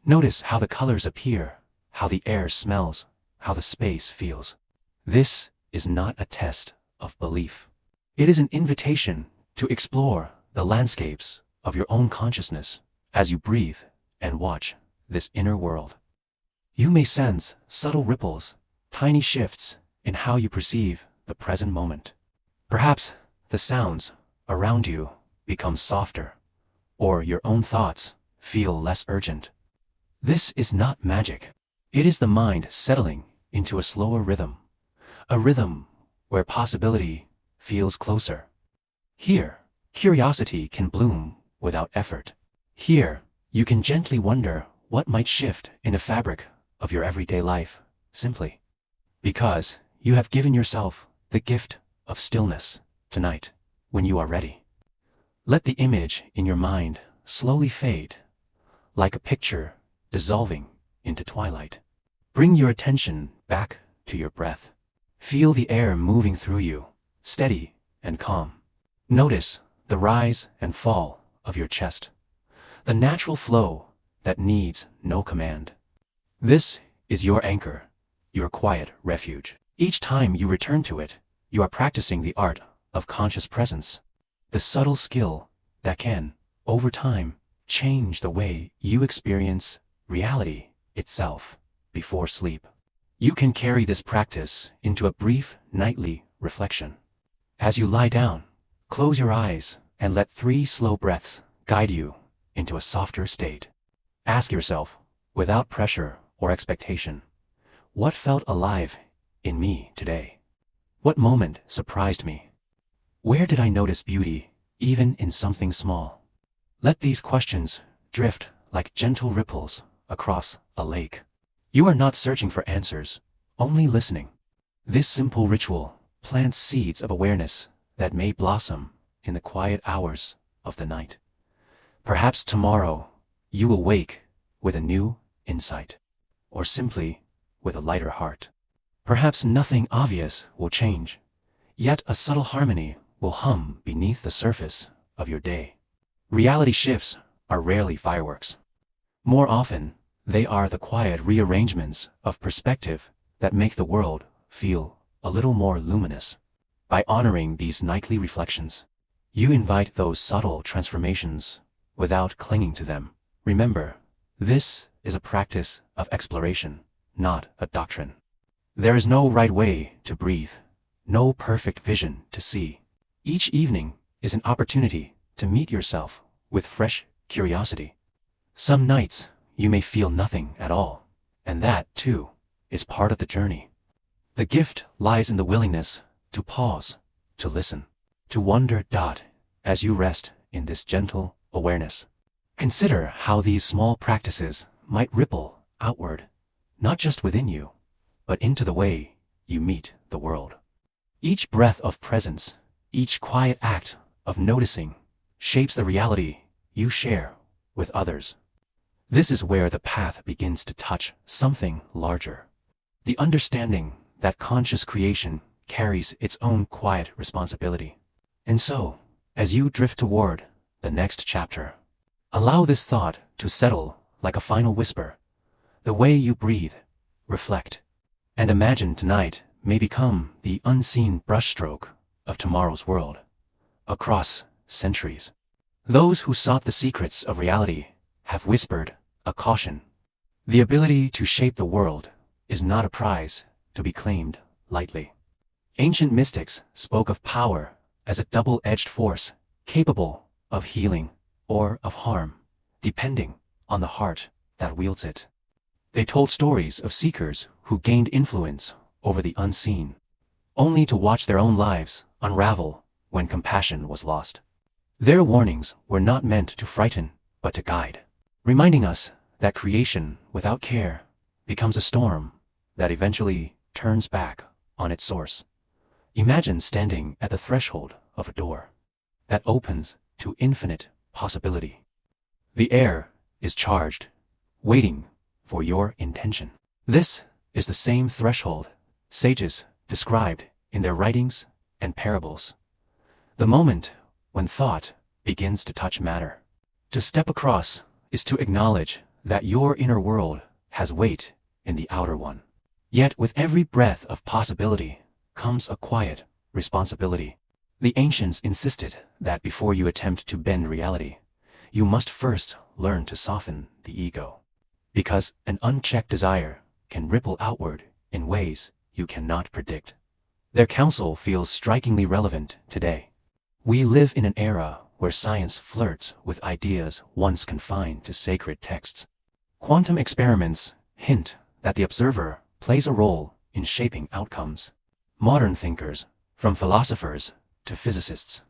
Notice how the colors appear, how the air smells, how the space feels. This is not a test of belief. It is an invitation to explore the landscapes of your own consciousness as you breathe and watch this inner world. You may sense subtle ripples, tiny shifts in how you perceive the present moment. Perhaps the sounds around you become softer, or your own thoughts feel less urgent. This is not magic. It is the mind settling into a slower rhythm, a rhythm where possibility feels closer. Here, curiosity can bloom without effort. Here, you can gently wonder what might shift in the fabric of your everyday life, simply because you have given yourself the gift of stillness tonight. When you are ready, let the image in your mind slowly fade, like a picture dissolving into twilight. Bring your attention back to your breath. Feel the air moving through you, steady and calm. Notice the rise and fall of your chest, the natural flow that needs no command. This is your anchor, your quiet refuge. Each time you return to it, you are practicing the art of conscious presence, the subtle skill that can, over time, change the way you experience reality itself before sleep. You can carry this practice into a brief nightly reflection. As you lie down, close your eyes and let 3 slow breaths guide you into a softer state. Ask yourself, without pressure or expectation, what felt alive in me today? What moment surprised me? Where did I notice beauty, even in something small? Let these questions drift like gentle ripples across a lake. You are not searching for answers, only listening. This simple ritual plants seeds of awareness that may blossom in the quiet hours of the night. Perhaps tomorrow you will wake with a new insight, or simply with a lighter heart. Perhaps nothing obvious will change, yet a subtle harmony will hum beneath the surface of your day. Reality shifts are rarely fireworks. More often, they are the quiet rearrangements of perspective that make the world feel a little more luminous. By honoring these nightly reflections, you invite those subtle transformations without clinging to them. Remember, this is a practice of exploration, not a doctrine. There is no right way to breathe, no perfect vision to see. Each evening is an opportunity to meet yourself with fresh curiosity. Some nights, you may feel nothing at all, and that, too, is part of the journey. The gift lies in the willingness to pause, to listen, to wonder. As you rest in this gentle awareness, consider how these small practices might ripple outward, not just within you, but into the way you meet the world. Each breath of presence, each quiet act of noticing, shapes the reality you share with others. This is where the path begins to touch something larger. The understanding that conscious creation carries its own quiet responsibility. And so, as you drift toward the next chapter, allow this thought to settle like a final whisper. The way you breathe, reflect, and imagine tonight may become the unseen brushstroke of tomorrow's world. Across centuries, those who sought the secrets of reality have whispered a caution. The ability to shape the world is not a prize to be claimed lightly. Ancient mystics spoke of power as a double-edged force, capable of healing or of harm, depending on the heart that wields it. They told stories of seekers who gained influence over the unseen, only to watch their own lives unravel when compassion was lost. Their warnings were not meant to frighten, but to guide, reminding us that creation without care becomes a storm that eventually turns back on its source. Imagine standing at the threshold of a door that opens to infinite possibility. The air is charged, waiting for your intention. This is the same threshold sages described in their writings and parables. The moment when thought begins to touch matter. To step across is to acknowledge that your inner world has weight in the outer one. Yet with every breath of possibility comes a quiet responsibility. The ancients insisted that before you attempt to bend reality, you must first learn to soften the ego. Because an unchecked desire can ripple outward in ways you cannot predict. Their counsel feels strikingly relevant today. We live in an era where science flirts with ideas once confined to sacred texts. Quantum experiments hint that the observer plays a role in shaping outcomes. Modern thinkers, from philosophers to physicists,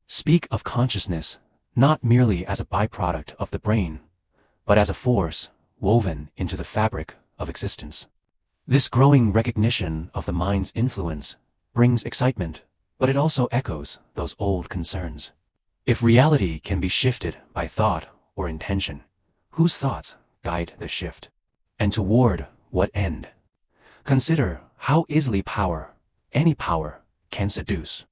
speak of consciousness not merely as a byproduct of the brain, but as a force woven into the fabric of existence. This growing recognition of the mind's influence brings excitement, but it also echoes those old concerns. If reality can be shifted by thought or intention, whose thoughts guide the shift? And toward what end? Consider how easily power, any power, can seduce.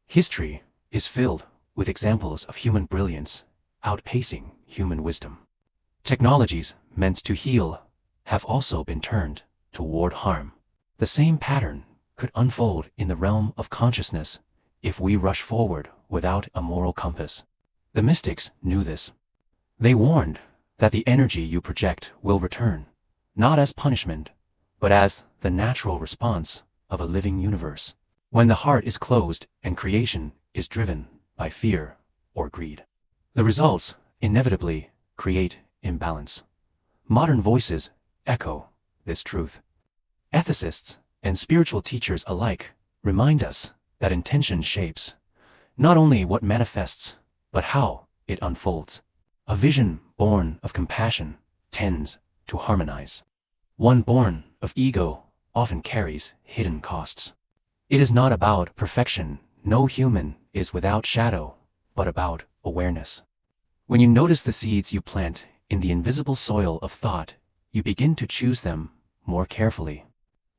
History is filled with examples of human brilliance outpacing human wisdom. Technologies meant to heal have also been turned toward harm. The same pattern could unfold in the realm of consciousness if we rush forward without a moral compass. The mystics knew this. They warned that the energy you project will return, not as punishment, but as the natural response of a living universe. When the heart is closed and creation is driven by fear or greed, the results inevitably create imbalance. Modern voices echo this truth. Ethicists and spiritual teachers alike remind us that intention shapes not only what manifests, but how it unfolds. A vision born of compassion tends to harmonize. One born of ego often carries hidden costs. It is not about perfection. No human is without shadow, but about awareness. When you notice the seeds you plant in the invisible soil of thought, you begin to choose them more carefully.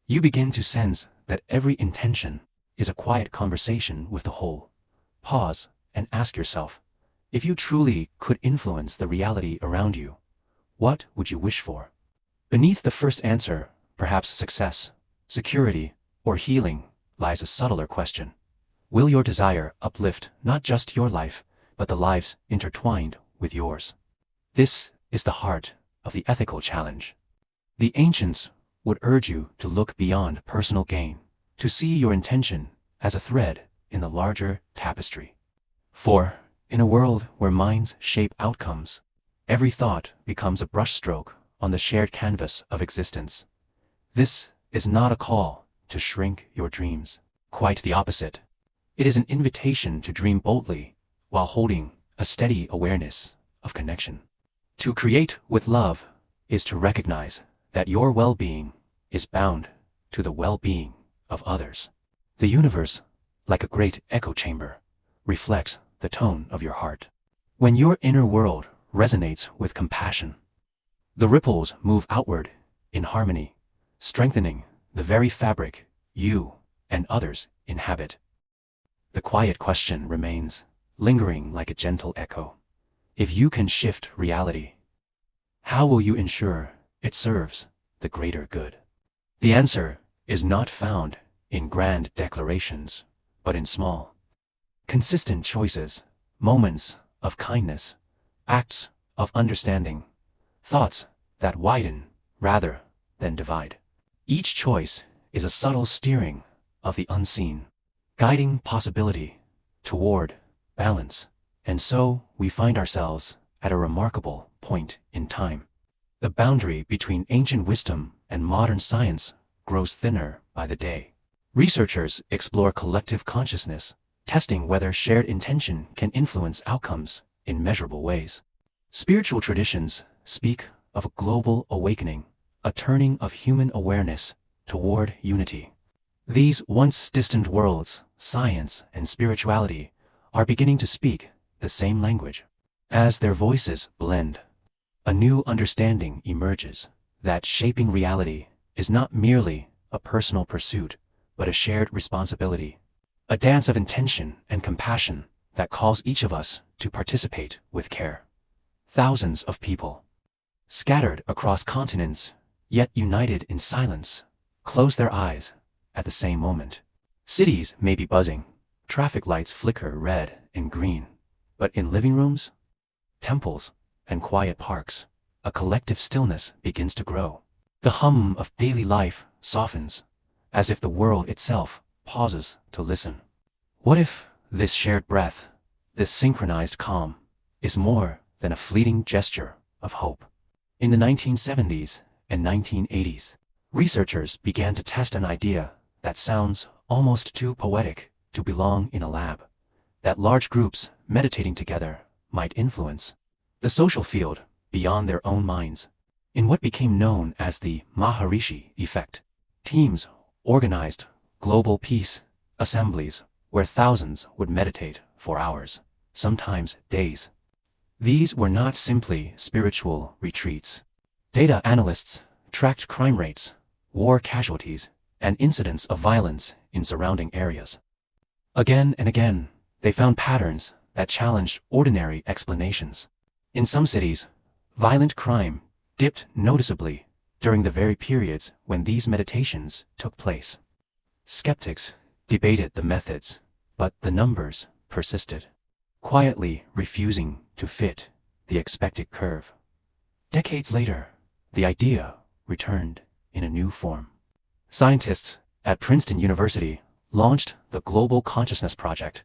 You begin to sense that every intention is a quiet conversation with the whole. Pause and ask yourself, if you truly could influence the reality around you, what would you wish for? Beneath the first answer, perhaps success, security, or healing, lies a subtler question. Will your desire uplift not just your life, but the lives intertwined with yours? This is the heart of the ethical challenge. The ancients would urge you to look beyond personal gain, to see your intention as a thread in the larger tapestry. For In a world where minds shape outcomes, every thought becomes a brushstroke on the shared canvas of existence. This is not a call to shrink your dreams. Quite the opposite. It is an invitation to dream boldly while holding a steady awareness of connection. To create with love is to recognize that your well-being is bound to the well-being of others. The universe, like a great echo chamber, reflects the tone of your heart. When your inner world resonates with compassion, the ripples move outward in harmony, strengthening the very fabric you and others inhabit. The quiet question remains, lingering like a gentle echo. If you can shift reality, how will you ensure it serves the greater good? The answer is not found in grand declarations, but in small, consistent choices, moments of kindness, acts of understanding, thoughts that widen rather than divide. Each choice is a subtle steering of the unseen, guiding possibility toward balance. And so we find ourselves at a remarkable point in time. The boundary between ancient wisdom and modern science grows thinner by the day. Researchers explore collective consciousness, testing whether shared intention can influence outcomes in measurable ways. Spiritual traditions speak of a global awakening, a turning of human awareness toward unity. These once distant worlds, science and spirituality, are beginning to speak the same language. As their voices blend, a new understanding emerges that shaping reality is not merely a personal pursuit, but a shared responsibility, a dance of intention and compassion that calls each of us to participate with care. Thousands of people, scattered across continents, yet united in silence, close their eyes at the same moment. Cities may be buzzing, traffic lights flicker red and green, but in living rooms, temples, and quiet parks, a collective stillness begins to grow. The hum of daily life softens, as if the world itself pauses to listen. What if this shared breath, this synchronized calm, is more than a fleeting gesture of hope? In the 1970s and 1980s, researchers began to test an idea that sounds almost too poetic to belong in a lab, that large groups meditating together might influence the social field beyond their own minds. In what became known as the Maharishi effect, teams organized global peace assemblies where thousands would meditate for hours, sometimes days. These were not simply spiritual retreats. Data analysts tracked crime rates, war casualties, and incidents of violence in surrounding areas. Again and again, they found patterns that challenged ordinary explanations. In some cities, violent crime dipped noticeably during the very periods when these meditations took place. Skeptics debated the methods, but the numbers persisted, quietly refusing to fit the expected curve. Decades later, the idea returned in a new form. Scientists at Princeton University launched the Global Consciousness Project,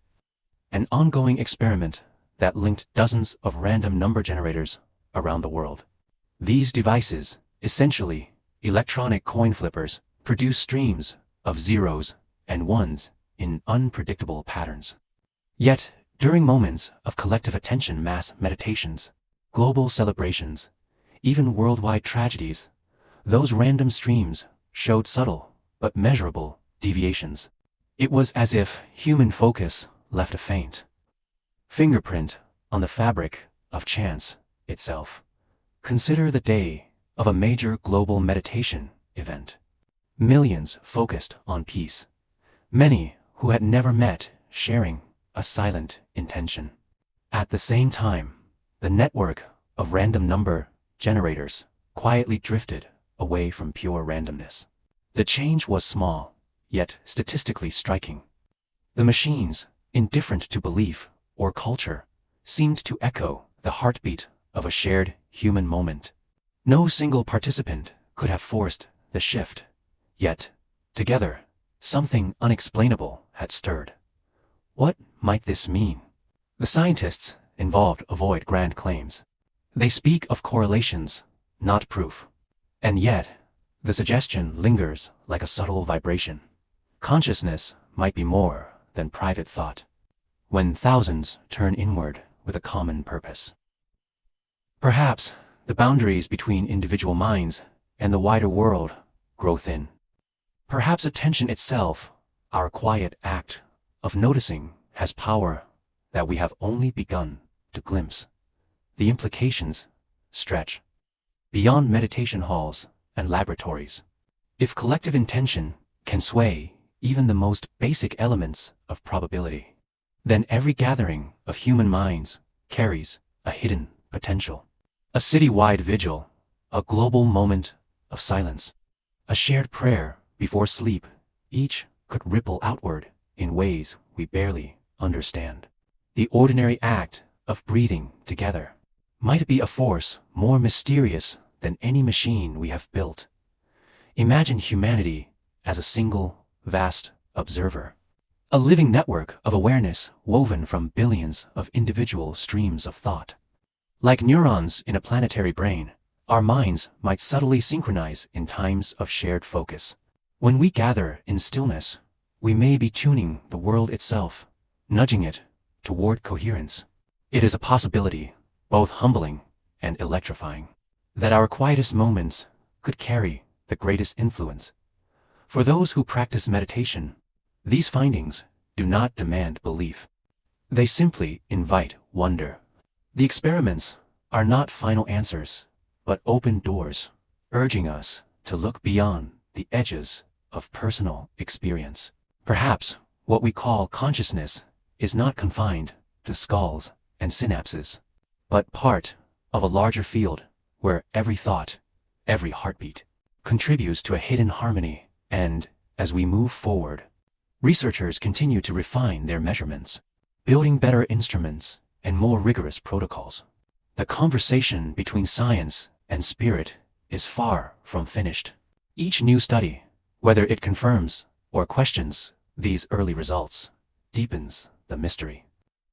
an ongoing experiment that linked dozens of random number generators around the world. These devices, essentially electronic coin flippers, produce streams of zeros and ones in unpredictable patterns. Yet, during moments of collective attention, mass meditations, global celebrations, even worldwide tragedies, those random streams showed subtle but measurable deviations. It was as if human focus left a faint fingerprint on the fabric of chance itself. Consider the day of a major global meditation event. Millions focused on peace. Many who had never met sharing a silent intention. At the same time, the network of random number generators quietly drifted away from pure randomness. The change was small, yet statistically striking. The machines, indifferent to belief or culture, seemed to echo the heartbeat of a shared human moment. No single participant could have forced the shift, yet, together, something unexplainable had stirred. What might this mean? The scientists involved avoid grand claims. They speak of correlations, not proof. And yet, the suggestion lingers like a subtle vibration. Consciousness might be more than private thought, when thousands turn inward with a common purpose. Perhaps the boundaries between individual minds and the wider world grow thin. Perhaps attention itself, our quiet act of noticing, has power that we have only begun to glimpse. The implications stretch beyond meditation halls and laboratories. If collective intention can sway even the most basic elements of probability, then every gathering of human minds carries a hidden potential. A city-wide vigil, a global moment of silence, a shared prayer before sleep, each could ripple outward in ways we barely understand. The ordinary act of breathing together might be a force more mysterious than any machine we have built. Imagine humanity as a single, vast observer, a living network of awareness woven from billions of individual streams of thought. Like neurons in a planetary brain, our minds might subtly synchronize in times of shared focus. When we gather in stillness, we may be tuning the world itself, nudging it toward coherence. It is a possibility, both humbling and electrifying, that our quietest moments could carry the greatest influence. For those who practice meditation, these findings do not demand belief. They simply invite wonder. The experiments are not final answers, but open doors, urging us to look beyond the edges of personal experience. Perhaps what we call consciousness is not confined to skulls and synapses, but part of a larger field where every thought, every heartbeat, contributes to a hidden harmony. And as we move forward, researchers continue to refine their measurements, building better instruments and more rigorous protocols. The conversation between science and spirit is far from finished. Each new study, whether it confirms or questions these early results, deepens the mystery.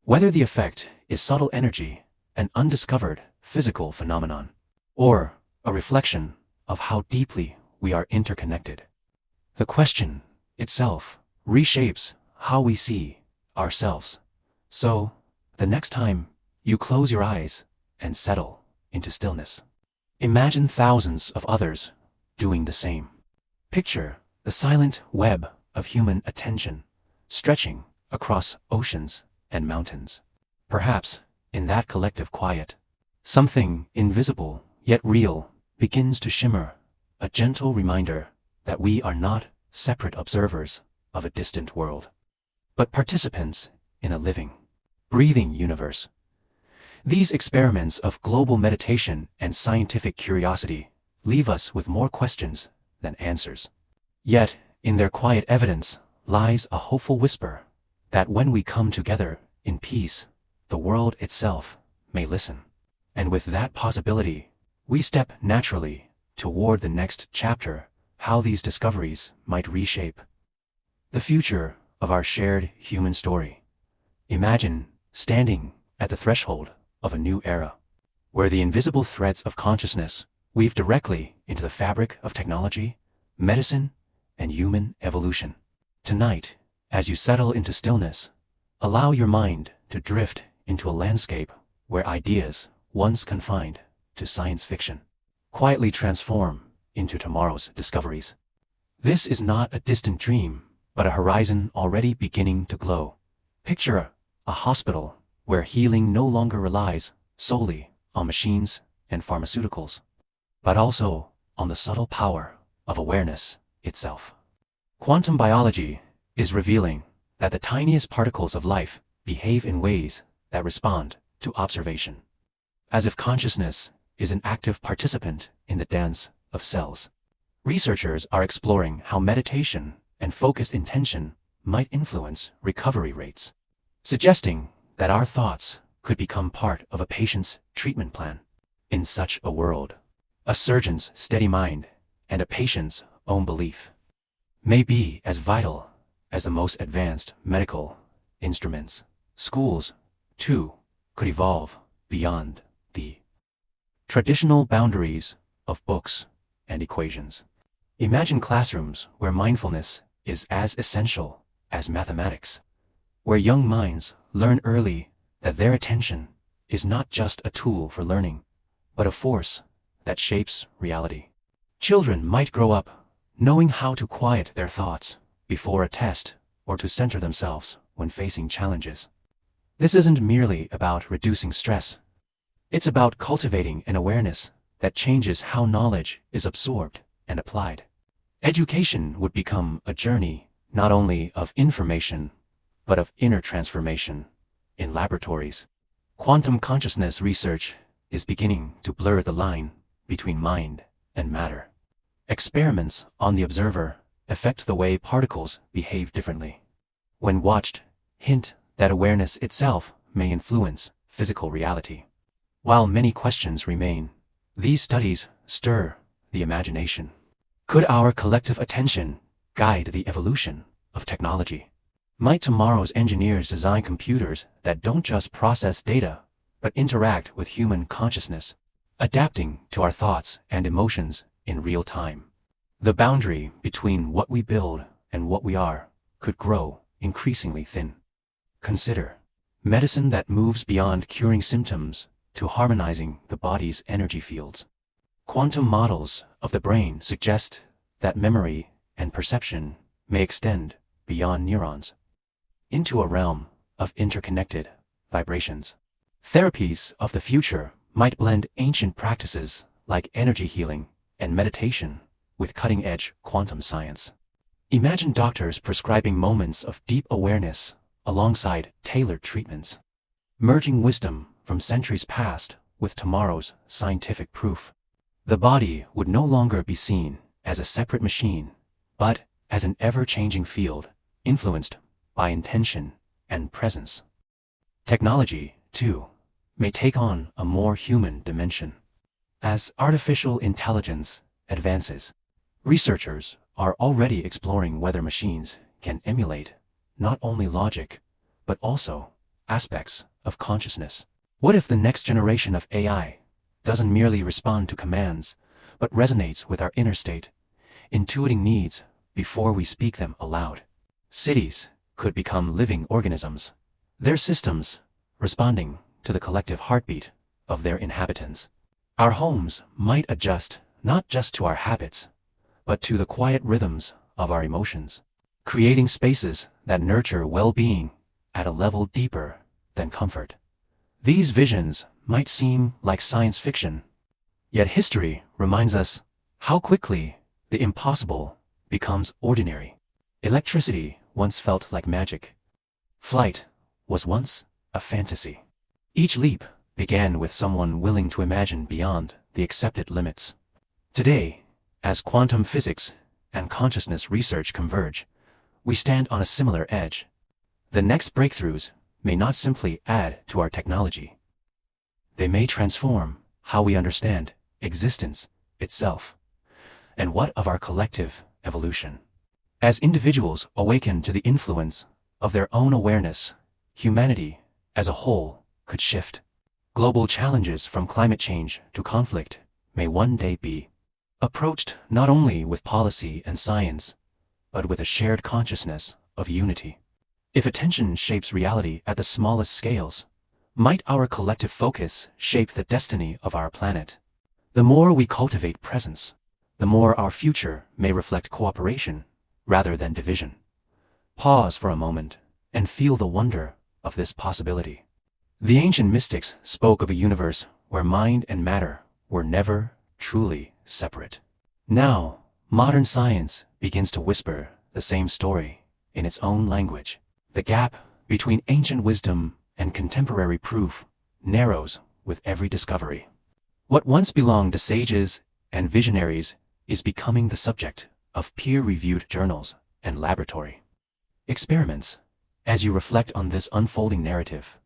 Whether the effect is subtle energy, an undiscovered physical phenomenon, or a reflection of how deeply we are interconnected, the question itself reshapes how we see ourselves. So, the next time you close your eyes and settle into stillness, imagine thousands of others doing the same. Picture the silent web of human attention stretching across oceans and mountains. Perhaps, in that collective quiet, something invisible yet real begins to shimmer, a gentle reminder that we are not separate observers of a distant world, but participants in a living, breathing universe. These experiments of global meditation and scientific curiosity leave us with more questions than answers. Yet, in their quiet evidence lies a hopeful whisper that when we come together in peace, the world itself may listen. And with that possibility, we step naturally toward the next chapter, how these discoveries might reshape the future of our shared human story. Imagine standing at the threshold of a new era, where the invisible threads of consciousness weave directly into the fabric of technology, medicine, and human evolution. Tonight, as you settle into stillness, allow your mind to drift into a landscape where ideas, once confined to science fiction, quietly transform into tomorrow's discoveries. This is not a distant dream, but a horizon already beginning to glow. Picture a hospital where healing no longer relies solely on machines and pharmaceuticals, but also on the subtle power of awareness itself. Quantum biology is revealing that the tiniest particles of life behave in ways that respond to observation, as if consciousness is an active participant in the dance of cells. Researchers are exploring how meditation and focused intention might influence recovery rates, suggesting that our thoughts could become part of a patient's treatment plan. In such a world, a surgeon's steady mind and a patient's own belief may be as vital as the most advanced medical instruments. Schools, too, could evolve beyond the traditional boundaries of books and equations. Imagine classrooms where mindfulness is as essential as mathematics, where young minds learn early that their attention is not just a tool for learning, but a force that shapes reality. Children might grow up knowing how to quiet their thoughts before a test or to center themselves when facing challenges. This isn't merely about reducing stress. It's about cultivating an awareness that changes how knowledge is absorbed and applied. Education would become a journey not only of information, but of inner transformation in laboratories. Quantum consciousness research is beginning to blur the line between mind and matter. Experiments on the observer affect the way particles behave differently. When watched, hint that awareness itself may influence physical reality. While many questions remain, these studies stir the imagination. Could our collective attention guide the evolution of technology? Might tomorrow's engineers design computers that don't just process data, but interact with human consciousness, adapting to our thoughts and emotions in real time? The boundary between what we build and what we are could grow increasingly thin. Consider medicine that moves beyond curing symptoms to harmonizing the body's energy fields. Quantum models of the brain suggest that memory and perception may extend beyond neurons into a realm of interconnected vibrations. Therapies of the future might blend ancient practices like energy healing and meditation with cutting-edge quantum science. Imagine doctors prescribing moments of deep awareness alongside tailored treatments, merging wisdom from centuries past with tomorrow's scientific proof. The body would no longer be seen as a separate machine, but as an ever-changing field influenced by intention and presence. Technology, too, may take on a more human dimension. As artificial intelligence advances, researchers are already exploring whether machines can emulate not only logic, but also aspects of consciousness. What if the next generation of AI doesn't merely respond to commands, but resonates with our inner state, intuiting needs before we speak them aloud? Cities could become living organisms, their systems responding to the collective heartbeat of their inhabitants. Our homes might adjust not just to our habits, but to the quiet rhythms of our emotions, creating spaces that nurture well-being at a level deeper than comfort. These visions might seem like science fiction, yet history reminds us how quickly the impossible becomes ordinary. Electricity once felt like magic. Flight was once a fantasy. Each leap began with someone willing to imagine beyond the accepted limits. Today, as quantum physics and consciousness research converge, we stand on a similar edge. The next breakthroughs may not simply add to our technology. They may transform how we understand existence itself. And what of our collective evolution? As individuals awaken to the influence of their own awareness, humanity as a whole could shift. Global challenges from climate change to conflict may one day be approached not only with policy and science, but with a shared consciousness of unity. If attention shapes reality at the smallest scales, might our collective focus shape the destiny of our planet? The more we cultivate presence, the more our future may reflect cooperation rather than division. Pause for a moment and feel the wonder of this possibility. The ancient mystics spoke of a universe where mind and matter were never truly separate. Now, modern science begins to whisper the same story in its own language. The gap between ancient wisdom and contemporary proof narrows with every discovery. What once belonged to sages and visionaries is becoming the subject of peer-reviewed journals and laboratory experiments. As you reflect on this unfolding narrative,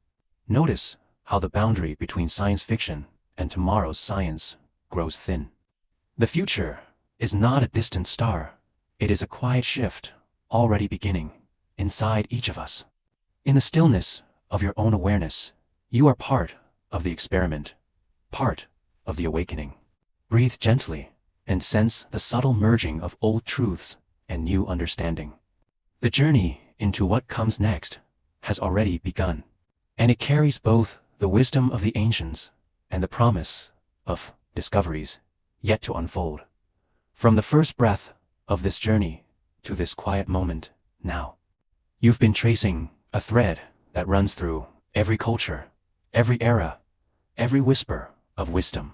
notice how the boundary between science fiction and tomorrow's science grows thin. The future is not a distant star. It is a quiet shift already beginning inside each of us. In the stillness of your own awareness, You are part of the experiment, part of the awakening. Breathe gently and sense the subtle merging of old truths and new understanding. The journey into what comes next has already begun, and it carries both the wisdom of the ancients and the promise of discoveries yet to unfold. From the first breath of this journey to this quiet moment now, you've been tracing a thread that runs through every culture, every era, every whisper of wisdom.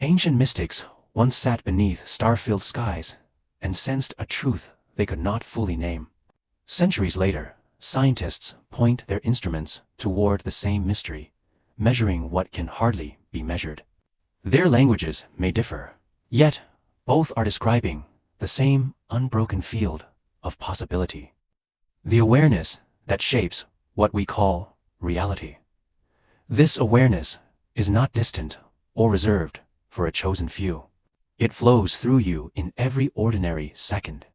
Ancient mystics once sat beneath star-filled skies and sensed a truth they could not fully name. Centuries later, scientists point their instruments toward the same mystery, measuring what can hardly be measured. Their languages may differ, yet both are describing the same unbroken field of possibility. The awareness that shapes what we call reality. This awareness is not distant or reserved for a chosen few. It flows through you in every ordinary second.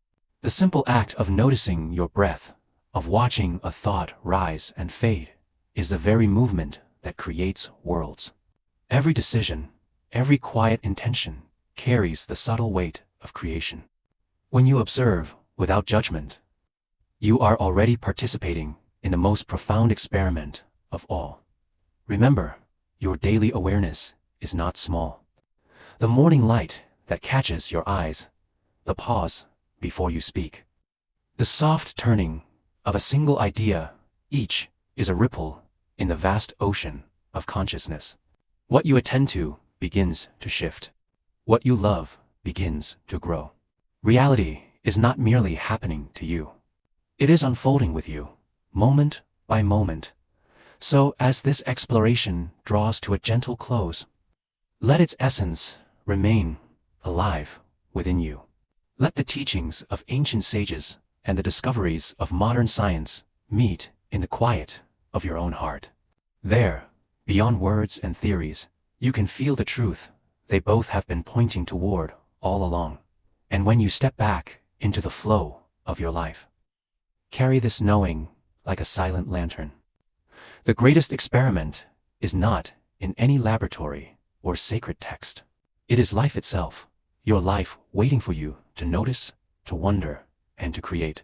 The simple act of noticing your breath, of watching a thought rise and fade, is the very movement that creates worlds. Every decision, every quiet intention carries the subtle weight of creation. When you observe without judgment, you are already participating in the most profound experiment of all. Remember, your daily awareness is not small. The morning light that catches your eyes, the pause before you speak, the soft turning of a single idea, each is a ripple in the vast ocean of consciousness. What you attend to begins to shift. What you love begins to grow. Reality is not merely happening to you. It is unfolding with you, moment by moment. So as this exploration draws to a gentle close, let its essence remain alive within you. Let the teachings of ancient sages and the discoveries of modern science meet in the quiet of your own heart. There, beyond words and theories, you can feel the truth they both have been pointing toward all along. And when you step back into the flow of your life, carry this knowing like a silent lantern. The greatest experiment is not in any laboratory or sacred text. It is life itself, your life waiting for you to notice, to wonder, and to create.